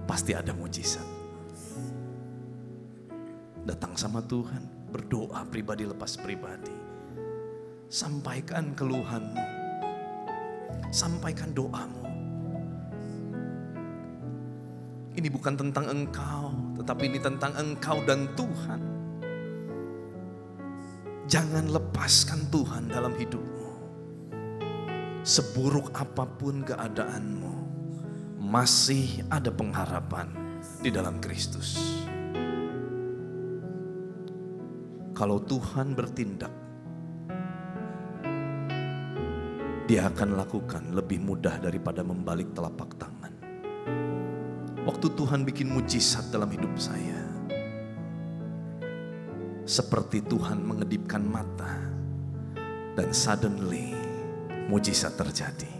pasti ada mujizat. Datang sama Tuhan, berdoa pribadi lepas pribadi. Sampaikan keluhanmu, sampaikan doamu. Ini bukan tentang engkau, tetapi ini tentang engkau dan Tuhan. Jangan lepaskan Tuhan dalam hidupmu. Seburuk apapun keadaanmu, masih ada pengharapan di dalam Kristus. Kalau Tuhan bertindak, Dia akan lakukan lebih mudah daripada membalik telapak tangan. Waktu Tuhan bikin mujizat dalam hidup saya, seperti Tuhan mengedipkan mata dan suddenly mujizat terjadi.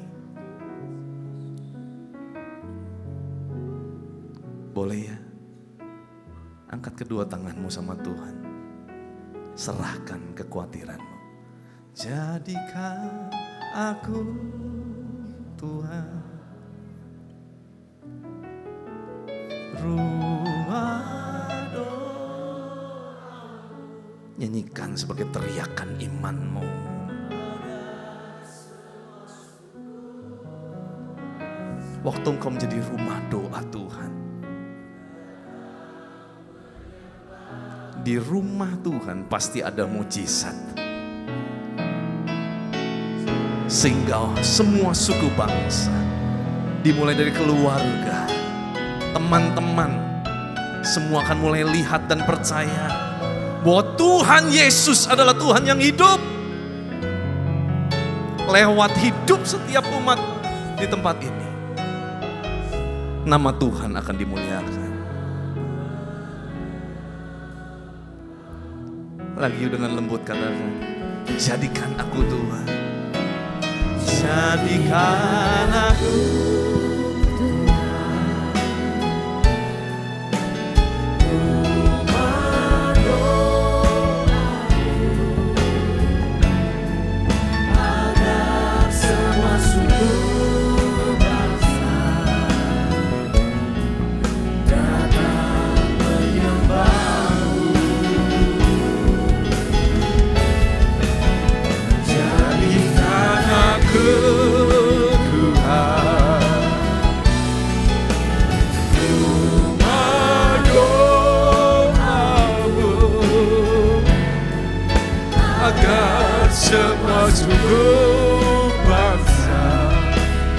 Boleh ya? Angkat kedua tanganmu sama Tuhan. Serahkan kekhawatiranmu. Jadikan aku Tuhan rumah doa. Nyanyikan sebagai teriakan imanmu. Waktu engkau menjadi rumah doa Tuhan, di rumah Tuhan pasti ada mujizat. Sehingga semua suku bangsa, dimulai dari keluarga, teman-teman, semua akan mulai lihat dan percaya bahwa Tuhan Yesus adalah Tuhan yang hidup. Lewat hidup setiap umat di tempat ini, nama Tuhan akan dimuliakan. Lagi dengan lembut katakan, jadikan aku Tuhan. Jadikan aku semua suku bangsa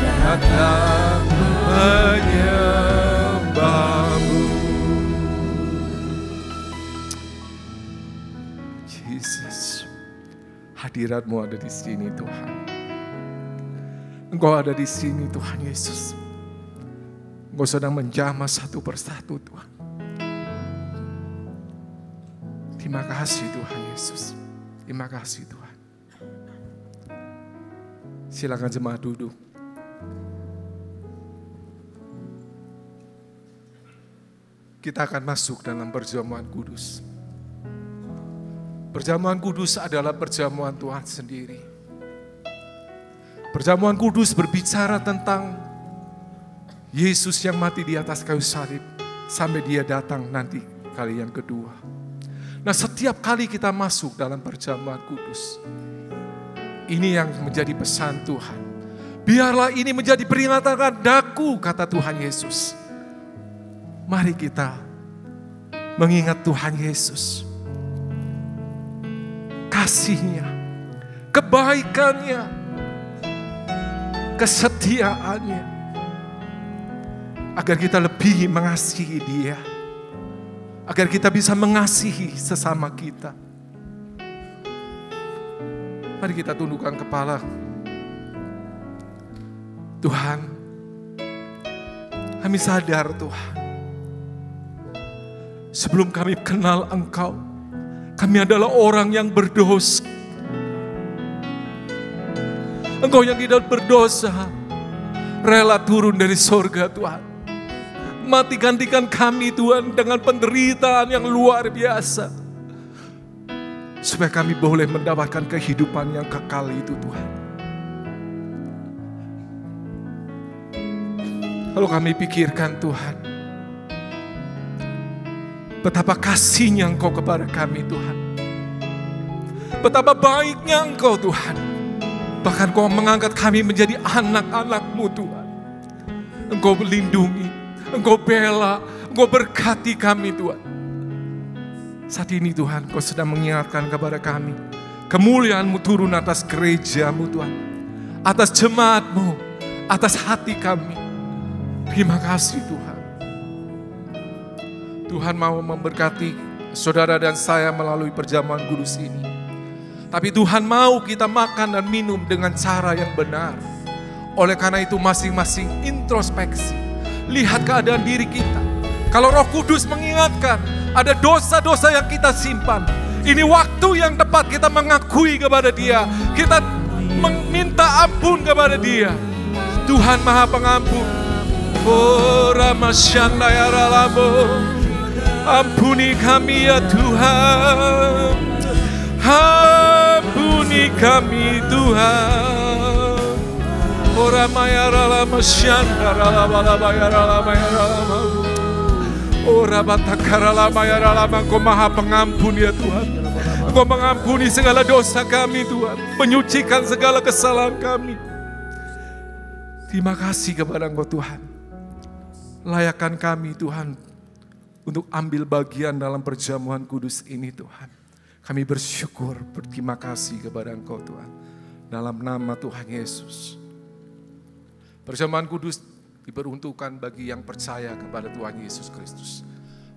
datang menyembahmu. Yesus, hadirat-Mu ada di sini Tuhan. Engkau ada di sini Tuhan Yesus. Engkau sedang menjamah satu persatu Tuhan. Terima kasih Tuhan Yesus. Terima kasih Tuhan. Silakan jemaat duduk. Kita akan masuk dalam perjamuan kudus. Perjamuan kudus adalah perjamuan Tuhan sendiri. Perjamuan kudus berbicara tentang Yesus yang mati di atas kayu salib sampai Dia datang nanti kali yang kedua. Nah, setiap kali kita masuk dalam perjamuan kudus, ini yang menjadi pesan Tuhan. Biarlah ini menjadi peringatan daku, kata Tuhan Yesus. Mari kita mengingat Tuhan Yesus. Kasih-Nya, kebaikan-Nya, kesetiaan-Nya. Agar kita lebih mengasihi Dia. Agar kita bisa mengasihi sesama kita. Mari kita tundukkan kepala. Tuhan, kami sadar Tuhan, sebelum kami kenal Engkau, kami adalah orang yang berdosa. Engkau yang tidak berdosa, rela turun dari sorga Tuhan. Mati gantikan kami Tuhan dengan penderitaan yang luar biasa. Supaya kami boleh mendapatkan kehidupan yang kekal itu Tuhan. Kalau kami pikirkan Tuhan, betapa kasih-Nya Engkau kepada kami Tuhan. Betapa baiknya Engkau Tuhan. Bahkan Engkau mengangkat kami menjadi anak-anak-Mu Tuhan. Engkau melindungi, Engkau bela, Engkau berkati kami Tuhan. Saat ini Tuhan, Engkau sedang mengingatkan kepada kami. Kemuliaan-Mu turun atas gereja-Mu Tuhan. Atas jemaat-Mu, atas hati kami. Terima kasih Tuhan. Tuhan mau memberkati saudara dan saya melalui perjamuan kudus ini. Tapi Tuhan mau kita makan dan minum dengan cara yang benar. Oleh karena itu masing-masing introspeksi. Lihat keadaan diri kita. Kalau Roh Kudus mengingatkan, ada dosa-dosa yang kita simpan. Ini waktu yang tepat kita mengakui kepada Dia. Kita meminta ampun kepada Dia. Tuhan Maha Pengampun. Oh Ramasyanda ya Ralamo. Ampuni kami ya Tuhan. Ampuni kami Tuhan. Ora maya ralama syanda ralama ya ralama ya ralama. Ora batakara lama ya ralama. Engkau Maha Pengampun ya Tuhan. Engkau mengampuni segala dosa kami Tuhan. Menyucikan segala kesalahan kami. Terima kasih kepada Engkau Tuhan. Layakkan kami Tuhan untuk ambil bagian dalam perjamuan kudus ini Tuhan. Kami bersyukur, berterima kasih kepada Engkau Tuhan. Dalam nama Tuhan Yesus. Perjamuan kudus diperuntukkan bagi yang percaya kepada Tuhan Yesus Kristus.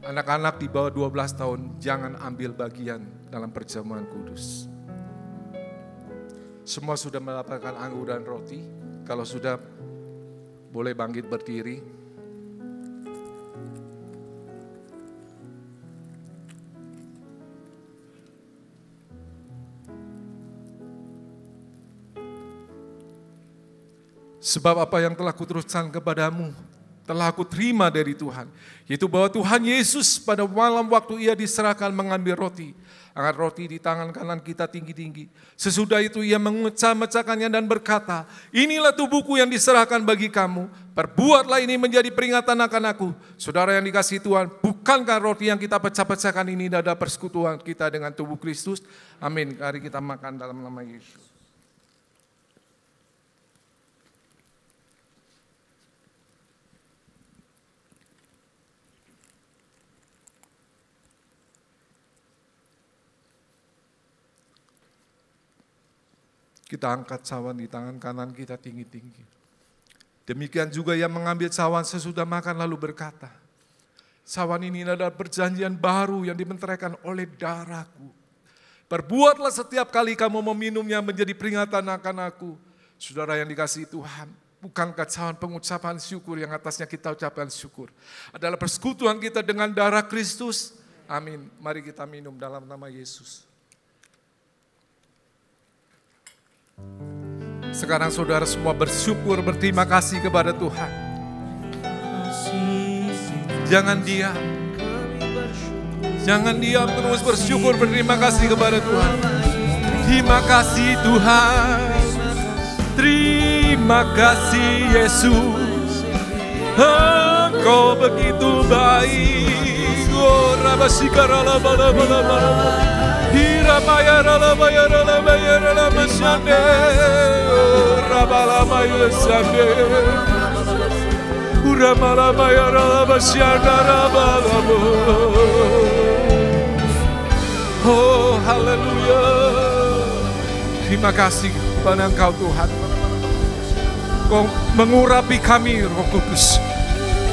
Anak-anak di bawah 12 tahun jangan ambil bagian dalam perjamuan kudus. Semua sudah mendapatkan anggur dan roti. Kalau sudah, boleh bangkit berdiri. Sebab apa yang telah kuteruskan kepadamu, telah aku terima dari Tuhan. Yaitu bahwa Tuhan Yesus pada malam waktu ia diserahkan mengambil roti. Angkat roti di tangan kanan kita tinggi-tinggi. Sesudah itu ia memecah-mecahkannya dan berkata, inilah tubuhku yang diserahkan bagi kamu. Perbuatlah ini menjadi peringatan akan aku. Saudara yang dikasihi Tuhan, bukankah roti yang kita pecah-pecahkan ini adalah persekutuan kita dengan tubuh Kristus? Amin. Mari kita makan dalam nama Yesus. Kita angkat cawan di tangan kanan kita tinggi-tinggi. Demikian juga yang mengambil cawan sesudah makan lalu berkata, cawan ini adalah perjanjian baru yang dimenteraikan oleh darahku. Perbuatlah setiap kali kamu meminumnya menjadi peringatan akan aku. Saudara yang dikasihi Tuhan, bukankah cawan pengucapan syukur yang atasnya kita ucapkan syukur adalah persekutuan kita dengan darah Kristus? Amin. Mari kita minum dalam nama Yesus. Sekarang saudara semua bersyukur, berterima kasih kepada Tuhan. Jangan diam. Jangan diam, terus bersyukur, berterima kasih kepada Tuhan. Terima kasih Tuhan. Terima kasih Yesus. Engkau begitu baik. Oh, Rabasikara bala. Hiramaya rala masyande, rabala maya sande, uramala maya rala masyanda rabala. Oh, haleluya. Terima kasih kepada Engkau Tuhan. Kau mengurapi kami Roh Kudus.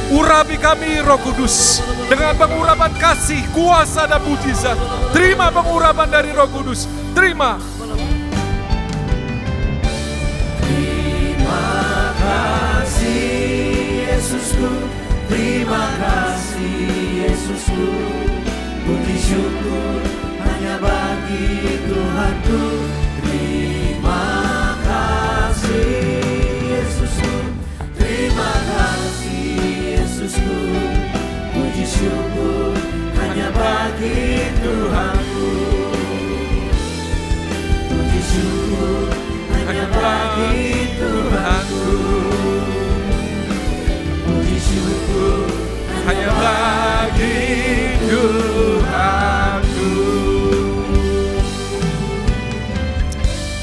Urapi kami Roh Kudus dengan pengurapan kasih, kuasa dan mujizat. Terima pengurapan dari Roh Kudus. Terima. Terima kasih Yesusku. Terima kasih Yesusku. Puji syukur hanya bagi Tuhanku. Terima kasih Yesusku. Terima kasih Yesusku, puji syukur hanya bagi Tuhanku. Puji syukur hanya bagi Tuhanku. Puji syukur hanya bagi Tuhanku.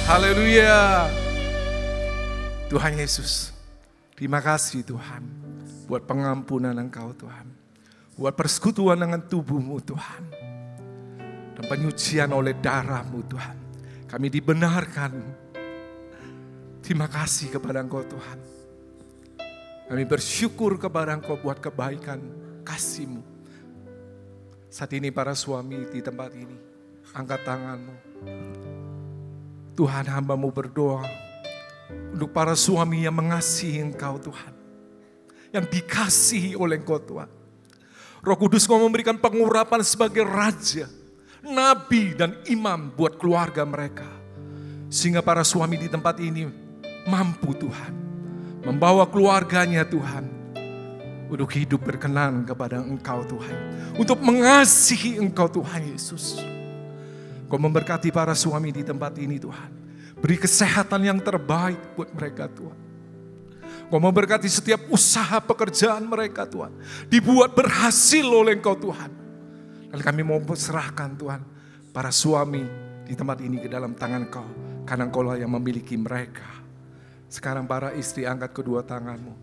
Haleluya. Tuhan Yesus, terima kasih Tuhan. Buat pengampunan Engkau Tuhan. Buat persekutuan dengan tubuh-Mu Tuhan. Dan penyucian oleh darah-Mu Tuhan. Kami dibenarkan. Terima kasih kepada Engkau Tuhan. Kami bersyukur kepada Engkau buat kebaikan kasih-Mu. Saat ini para suami di tempat ini, angkat tangan-Mu. Tuhan, hamba-Mu berdoa untuk para suami yang mengasihi Engkau Tuhan. Yang dikasihi oleh Engkau Tuhan. Roh Kudus Kau memberikan pengurapan sebagai raja, nabi dan imam buat keluarga mereka. Sehingga para suami di tempat ini mampu Tuhan. Membawa keluarganya Tuhan. Untuk hidup berkenan kepada Engkau Tuhan. Untuk mengasihi Engkau Tuhan Yesus. Kau memberkati para suami di tempat ini Tuhan. Beri kesehatan yang terbaik buat mereka Tuhan. Kau memberkati setiap usaha pekerjaan mereka Tuhan. Dibuat berhasil oleh Engkau Tuhan. Dan kami mau serahkan Tuhan para suami di tempat ini ke dalam tangan Kau. Karena Engkau lah yang memiliki mereka. Sekarang para istri angkat kedua tanganmu.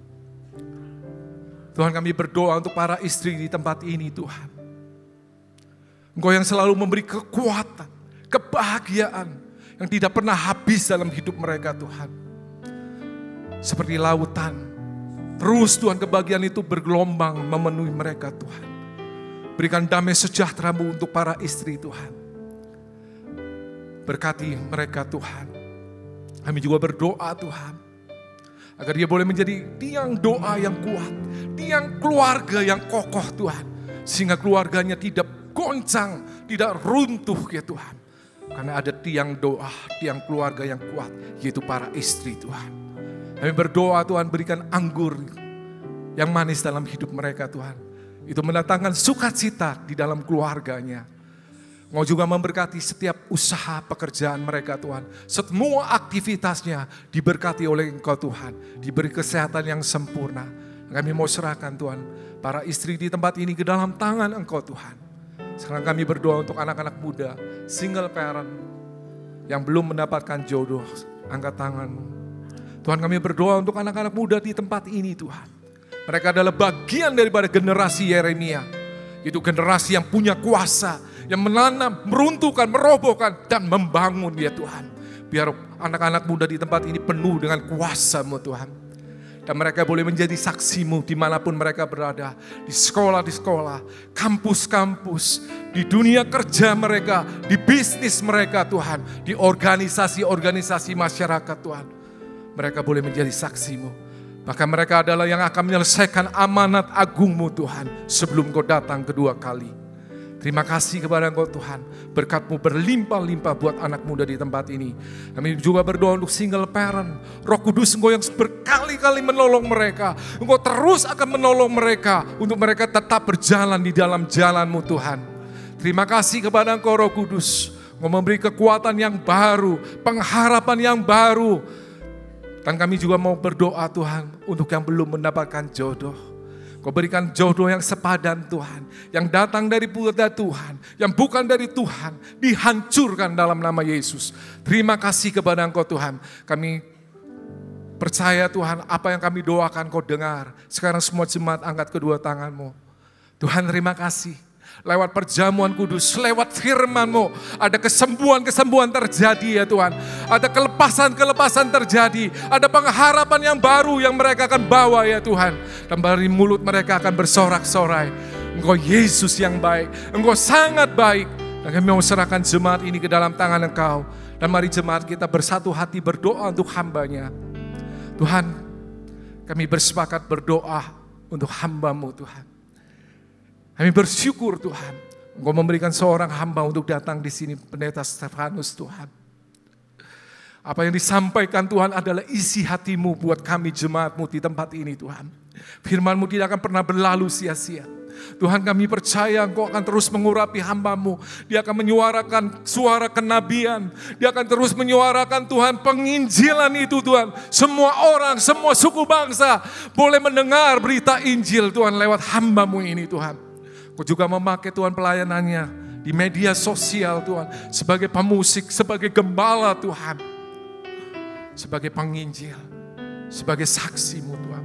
Tuhan, kami berdoa untuk para istri di tempat ini Tuhan. Engkau yang selalu memberi kekuatan, kebahagiaan yang tidak pernah habis dalam hidup mereka Tuhan. Seperti lautan. Terus Tuhan kebahagiaan itu bergelombang memenuhi mereka Tuhan. Berikan damai sejahtera-Mu untuk para istri Tuhan. Berkati mereka Tuhan. Kami juga berdoa Tuhan, agar dia boleh menjadi tiang doa yang kuat, tiang keluarga yang kokoh Tuhan. Sehingga keluarganya tidak goncang, tidak runtuh ya Tuhan. Karena ada tiang doa, tiang keluarga yang kuat, yaitu para istri Tuhan. Kami berdoa Tuhan, berikan anggur yang manis dalam hidup mereka Tuhan. Itu mendatangkan sukacita di dalam keluarganya. Engkau juga memberkati setiap usaha pekerjaan mereka Tuhan. Semua aktivitasnya diberkati oleh Engkau Tuhan. Diberi kesehatan yang sempurna. Kami mau serahkan Tuhan para istri di tempat ini ke dalam tangan Engkau Tuhan. Sekarang kami berdoa untuk anak-anak muda, single parent yang belum mendapatkan jodoh. Angkat tangan-Mu. Tuhan, kami berdoa untuk anak-anak muda di tempat ini Tuhan. Mereka adalah bagian daripada generasi Yeremia. Itu generasi yang punya kuasa, yang menanam, meruntuhkan, merobohkan, dan membangun ya Tuhan. Biar anak-anak muda di tempat ini penuh dengan kuasa-Mu Tuhan. Dan mereka boleh menjadi saksi-Mu dimanapun mereka berada. Di sekolah, kampus-kampus, di dunia kerja mereka, di bisnis mereka Tuhan. Di organisasi-organisasi masyarakat Tuhan. Mereka boleh menjadi saksi-Mu. Bahkan mereka adalah yang akan menyelesaikan amanat agung-Mu Tuhan sebelum Kau datang kedua kali. Terima kasih kepada Engkau Tuhan. Berkat-Mu berlimpah-limpah buat anak muda di tempat ini. Kami juga berdoa untuk single parent. Roh Kudus Engkau yang berkali-kali menolong mereka. Engkau terus akan menolong mereka untuk mereka tetap berjalan di dalam jalan-Mu Tuhan. Terima kasih kepada Engkau Roh Kudus. Engkau memberi kekuatan yang baru, pengharapan yang baru. Dan kami juga mau berdoa Tuhan untuk yang belum mendapatkan jodoh. Kau berikan jodoh yang sepadan Tuhan. Yang datang dari putra Tuhan. Yang bukan dari Tuhan. Dihancurkan dalam nama Yesus. Terima kasih kepada Engkau Tuhan. Kami percaya Tuhan apa yang kami doakan Kau dengar. Sekarang semua jemaat angkat kedua tangan-Mu. Tuhan terima kasih. Lewat perjamuan kudus, lewat firman-Mu, ada kesembuhan-kesembuhan terjadi ya Tuhan. Ada kelepasan-kelepasan terjadi. Ada pengharapan yang baru yang mereka akan bawa ya Tuhan. Dan dari mulut mereka akan bersorak-sorai. Engkau Yesus yang baik, Engkau sangat baik. Dan kami mau serahkan jemaat ini ke dalam tangan Engkau. Dan mari jemaat kita bersatu hati berdoa untuk hamba-Nya. Tuhan, kami bersepakat berdoa untuk hamba-Mu Tuhan. Kami bersyukur Tuhan, Engkau memberikan seorang hamba untuk datang di sini, Pendeta Stefanus Tuhan. Apa yang disampaikan Tuhan adalah isi hati-Mu buat kami jemaat-Mu di tempat ini Tuhan. Firman-Mu tidak akan pernah berlalu sia-sia. Tuhan kami percaya Engkau akan terus mengurapi hamba-Mu. Dia akan menyuarakan suara kenabian. Dia akan terus menyuarakan Tuhan penginjilan itu Tuhan. Semua orang, semua suku bangsa boleh mendengar berita Injil Tuhan lewat hamba-Mu ini Tuhan. Kau juga memakai Tuhan pelayanannya di media sosial Tuhan. Sebagai pemusik, sebagai gembala Tuhan. Sebagai penginjil, sebagai saksi-Mu Tuhan.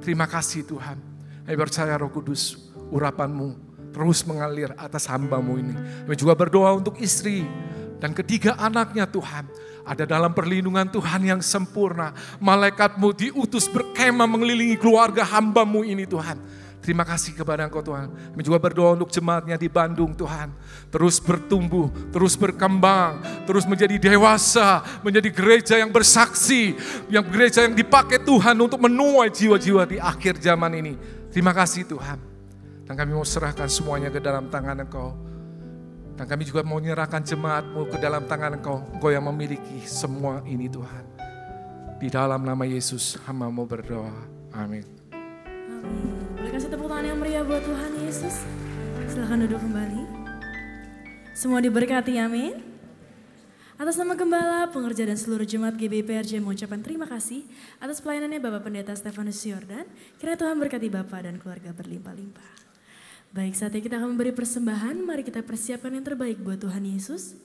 Terima kasih Tuhan. Kami percaya Roh Kudus, urapan-Mu terus mengalir atas hamba-Mu ini. Kami juga berdoa untuk istri dan ketiga anaknya Tuhan. Ada dalam perlindungan Tuhan yang sempurna. Malaikat-Mu diutus berkemah mengelilingi keluarga hamba-Mu ini Tuhan. Terima kasih kepada Engkau Tuhan. Kami juga berdoa untuk jemaatnya di Bandung Tuhan. Terus bertumbuh, terus berkembang, terus menjadi dewasa, menjadi gereja yang bersaksi, yang gereja yang dipakai Tuhan untuk menuai jiwa-jiwa di akhir zaman ini. Terima kasih Tuhan. Dan kami mau serahkan semuanya ke dalam tangan Engkau. Dan kami juga mau menyerahkan jemaat-Mu ke dalam tangan Engkau. Engkau yang memiliki semua ini Tuhan. Di dalam nama Yesus hamba-Mu berdoa. Amin. Amin. Boleh kasih tepuk tangan yang meriah buat Tuhan Yesus. Silakan duduk kembali. Semua diberkati, amin. Atas nama Gembala, pengerja dan seluruh jemaat GBI PRJ mengucapkan terima kasih atas pelayanannya Bapak Pendeta Stefanus Yordan. Kiranya Tuhan berkati Bapak dan keluarga berlimpah-limpah. Baik, saatnya kita akan memberi persembahan. Mari kita persiapkan yang terbaik buat Tuhan Yesus.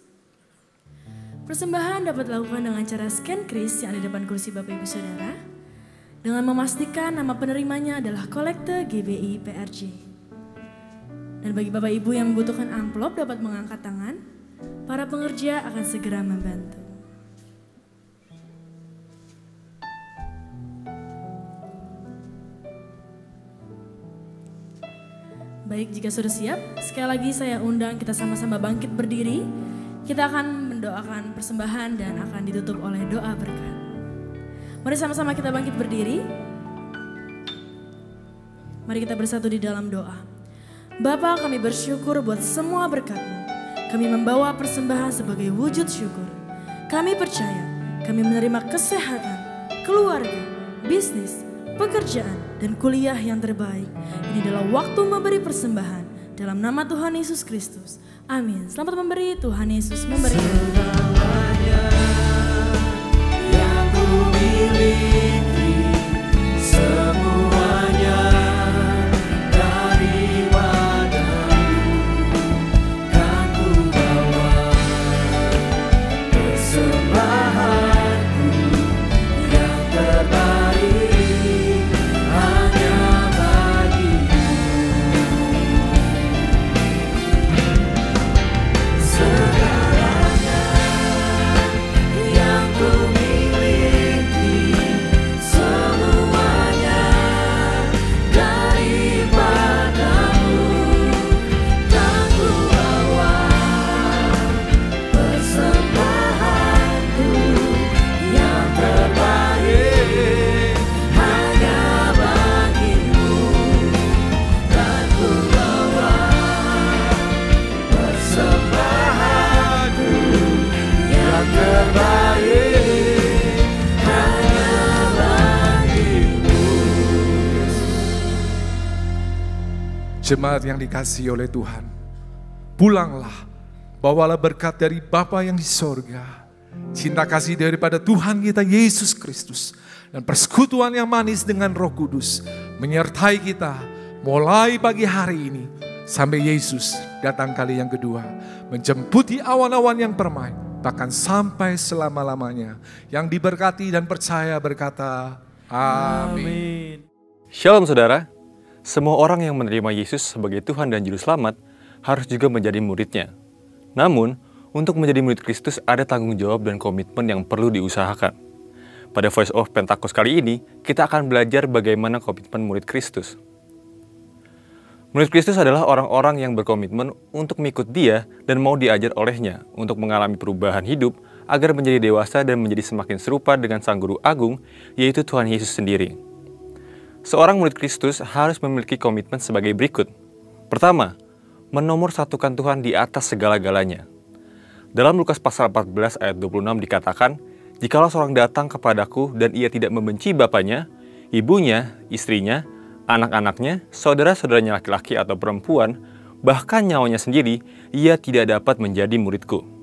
Persembahan dapat dilakukan dengan cara scan kris yang ada di depan kursi Bapak Ibu Saudara. Dengan memastikan nama penerimanya adalah kolekte GBI PRJ. Dan bagi Bapak Ibu yang membutuhkan amplop dapat mengangkat tangan. Para pengerja akan segera membantu. Baik, jika sudah siap, sekali lagi saya undang kita sama-sama bangkit berdiri. Kita akan mendoakan persembahan dan akan ditutup oleh doa berkat. Mari sama-sama kita bangkit berdiri. Mari kita bersatu di dalam doa. Bapa, kami bersyukur buat semua berkat-Mu. Kami membawa persembahan sebagai wujud syukur. Kami percaya, kami menerima kesehatan, keluarga, bisnis, pekerjaan, dan kuliah yang terbaik. Ini adalah waktu memberi persembahan dalam nama Tuhan Yesus Kristus. Amin. Selamat memberi, Tuhan Yesus memberkati. Segalanya yang ku miliki, semuanya daripada-Mu, kan ku bawa persembahanku yang terbaik hanya bagi-Mu. Segalanya yang ku miliki, semuanya daripada-Mu, kan ku bawa persembahanku yang terbaik hanya bagi-Mu, kan ku bawa persembahanku yang terbaik hanya bagi-Mu. Jemaat yang dikasihi oleh Tuhan, pulanglah, bawalah berkat dari Bapa yang di sorga, cinta kasih daripada Tuhan kita Yesus Kristus, dan persekutuan yang manis dengan Roh Kudus menyertai kita mulai pagi hari ini sampai Yesus datang kali yang kedua, menjemputi awan-awan yang permai, bahkan sampai selama-lamanya. Yang diberkati dan percaya berkata, amin. Shalom saudara, semua orang yang menerima Yesus sebagai Tuhan dan Juru Selamat harus juga menjadi muridnya. Namun, untuk menjadi murid Kristus ada tanggung jawab dan komitmen yang perlu diusahakan. Pada Voice of Pentakos kali ini, kita akan belajar bagaimana komitmen murid Kristus. Murid Kristus adalah orang-orang yang berkomitmen untuk mengikut Dia dan mau diajar olehnya untuk mengalami perubahan hidup agar menjadi dewasa dan menjadi semakin serupa dengan Sang Guru Agung, yaitu Tuhan Yesus sendiri. Seorang murid Kristus harus memiliki komitmen sebagai berikut. Pertama, menomorsatukan Tuhan di atas segala-galanya. Dalam Lukas pasal 14 ayat 26 dikatakan, "Jikalau seorang datang kepadaku dan ia tidak membenci bapaknya, ibunya, istrinya, anak-anaknya, saudara-saudaranya laki-laki atau perempuan, bahkan nyawanya sendiri, ia tidak dapat menjadi muridku."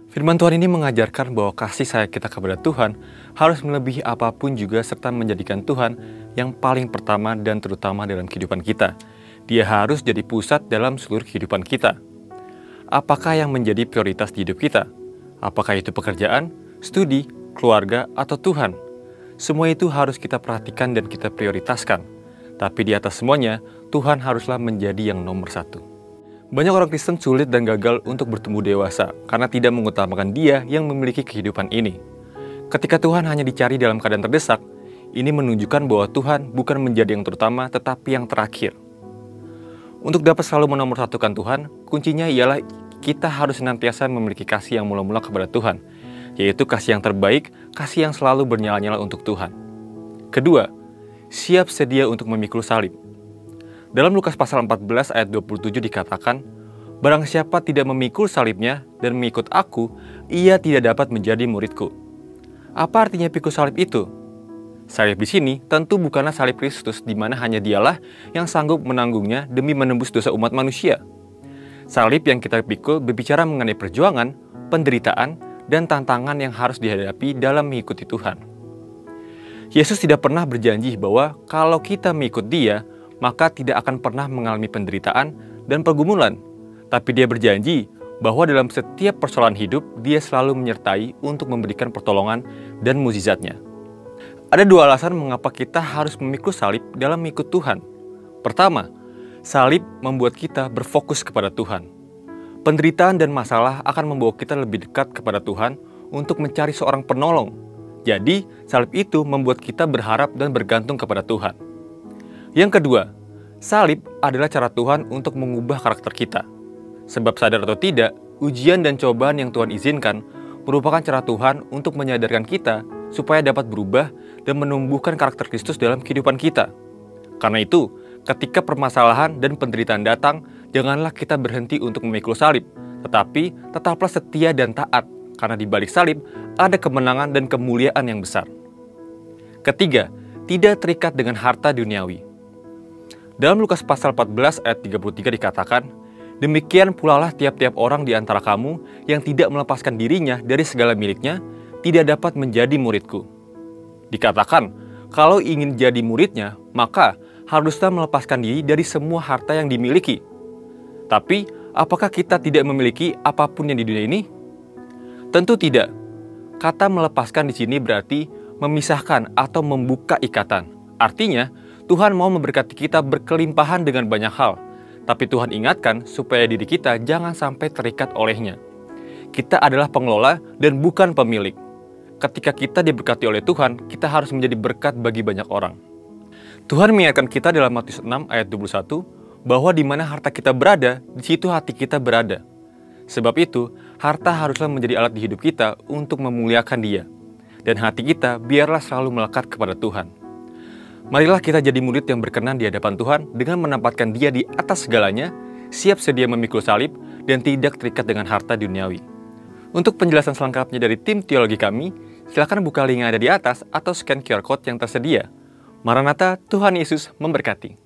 Firman Tuhan ini mengajarkan bahwa kasih sayang kita kepada Tuhan harus melebihi apapun juga serta menjadikan Tuhan yang paling pertama dan terutama dalam kehidupan kita. Dia harus jadi pusat dalam seluruh kehidupan kita. Apakah yang menjadi prioritas di hidup kita? Apakah itu pekerjaan, studi, keluarga, atau Tuhan? Semua itu harus kita perhatikan dan kita prioritaskan. Tapi di atas semuanya, Tuhan haruslah menjadi yang nomor satu. Banyak orang Kristen sulit dan gagal untuk bertumbuh dewasa karena tidak mengutamakan Dia yang memiliki kehidupan ini. Ketika Tuhan hanya dicari dalam keadaan terdesak, ini menunjukkan bahwa Tuhan bukan menjadi yang terutama tetapi yang terakhir. Untuk dapat selalu menomorsatukan Tuhan, kuncinya ialah kita harus senantiasa memiliki kasih yang mula-mula kepada Tuhan, yaitu kasih yang terbaik, kasih yang selalu bernyala-nyala untuk Tuhan. Kedua, siap sedia untuk memikul salib. Dalam Lukas pasal 14 ayat 27 dikatakan, "Barang siapa tidak memikul salibnya dan mengikut aku, ia tidak dapat menjadi muridku." Apa artinya pikul salib itu? Salib di sini tentu bukanlah salib Kristus di mana hanya Dialah yang sanggup menanggungnya demi menembus dosa umat manusia. Salib yang kita pikul berbicara mengenai perjuangan, penderitaan, dan tantangan yang harus dihadapi dalam mengikuti Tuhan. Yesus tidak pernah berjanji bahwa kalau kita mengikut Dia, maka tidak akan pernah mengalami penderitaan dan pergumulan. Tapi Dia berjanji bahwa dalam setiap persoalan hidup, Dia selalu menyertai untuk memberikan pertolongan dan mukjizat-Nya. Ada dua alasan mengapa kita harus memikul salib dalam mengikut Tuhan. Pertama, salib membuat kita berfokus kepada Tuhan. Penderitaan dan masalah akan membawa kita lebih dekat kepada Tuhan untuk mencari seorang penolong. Jadi, salib itu membuat kita berharap dan bergantung kepada Tuhan. Yang kedua, Salib adalah cara Tuhan untuk mengubah karakter kita. Sebab sadar atau tidak, ujian dan cobaan yang Tuhan izinkan merupakan cara Tuhan untuk menyadarkan kita supaya dapat berubah dan menumbuhkan karakter Kristus dalam kehidupan kita. Karena itu, ketika permasalahan dan penderitaan datang, janganlah kita berhenti untuk memikul salib, tetapi tetaplah setia dan taat, karena di balik salib ada kemenangan dan kemuliaan yang besar. Ketiga, tidak terikat dengan harta duniawi. Dalam Lukas pasal 14 ayat 33 dikatakan, demikian pulalah tiap-tiap orang di antara kamu yang tidak melepaskan dirinya dari segala miliknya, tidak dapat menjadi muridku. Dikatakan, kalau ingin jadi muridnya, maka haruslah melepaskan diri dari semua harta yang dimiliki. Tapi, apakah kita tidak memiliki apapun yang di dunia ini? Tentu tidak. Kata melepaskan di sini berarti memisahkan atau membuka ikatan. Artinya, Tuhan mau memberkati kita berkelimpahan dengan banyak hal, tapi Tuhan ingatkan supaya diri kita jangan sampai terikat olehnya. Kita adalah pengelola dan bukan pemilik. Ketika kita diberkati oleh Tuhan, kita harus menjadi berkat bagi banyak orang. Tuhan mengingatkan kita dalam Matius 6 ayat 21, bahwa di mana harta kita berada, di situ hati kita berada. Sebab itu, harta haruslah menjadi alat di hidup kita untuk memuliakan Dia. Dan hati kita biarlah selalu melekat kepada Tuhan. Marilah kita jadi murid yang berkenan di hadapan Tuhan dengan menempatkan Dia di atas segalanya, siap sedia memikul salib, dan tidak terikat dengan harta duniawi. Untuk penjelasan selengkapnya dari tim teologi kami, silakan buka link yang ada di atas atau scan QR Code yang tersedia. Maranatha, Tuhan Yesus memberkati.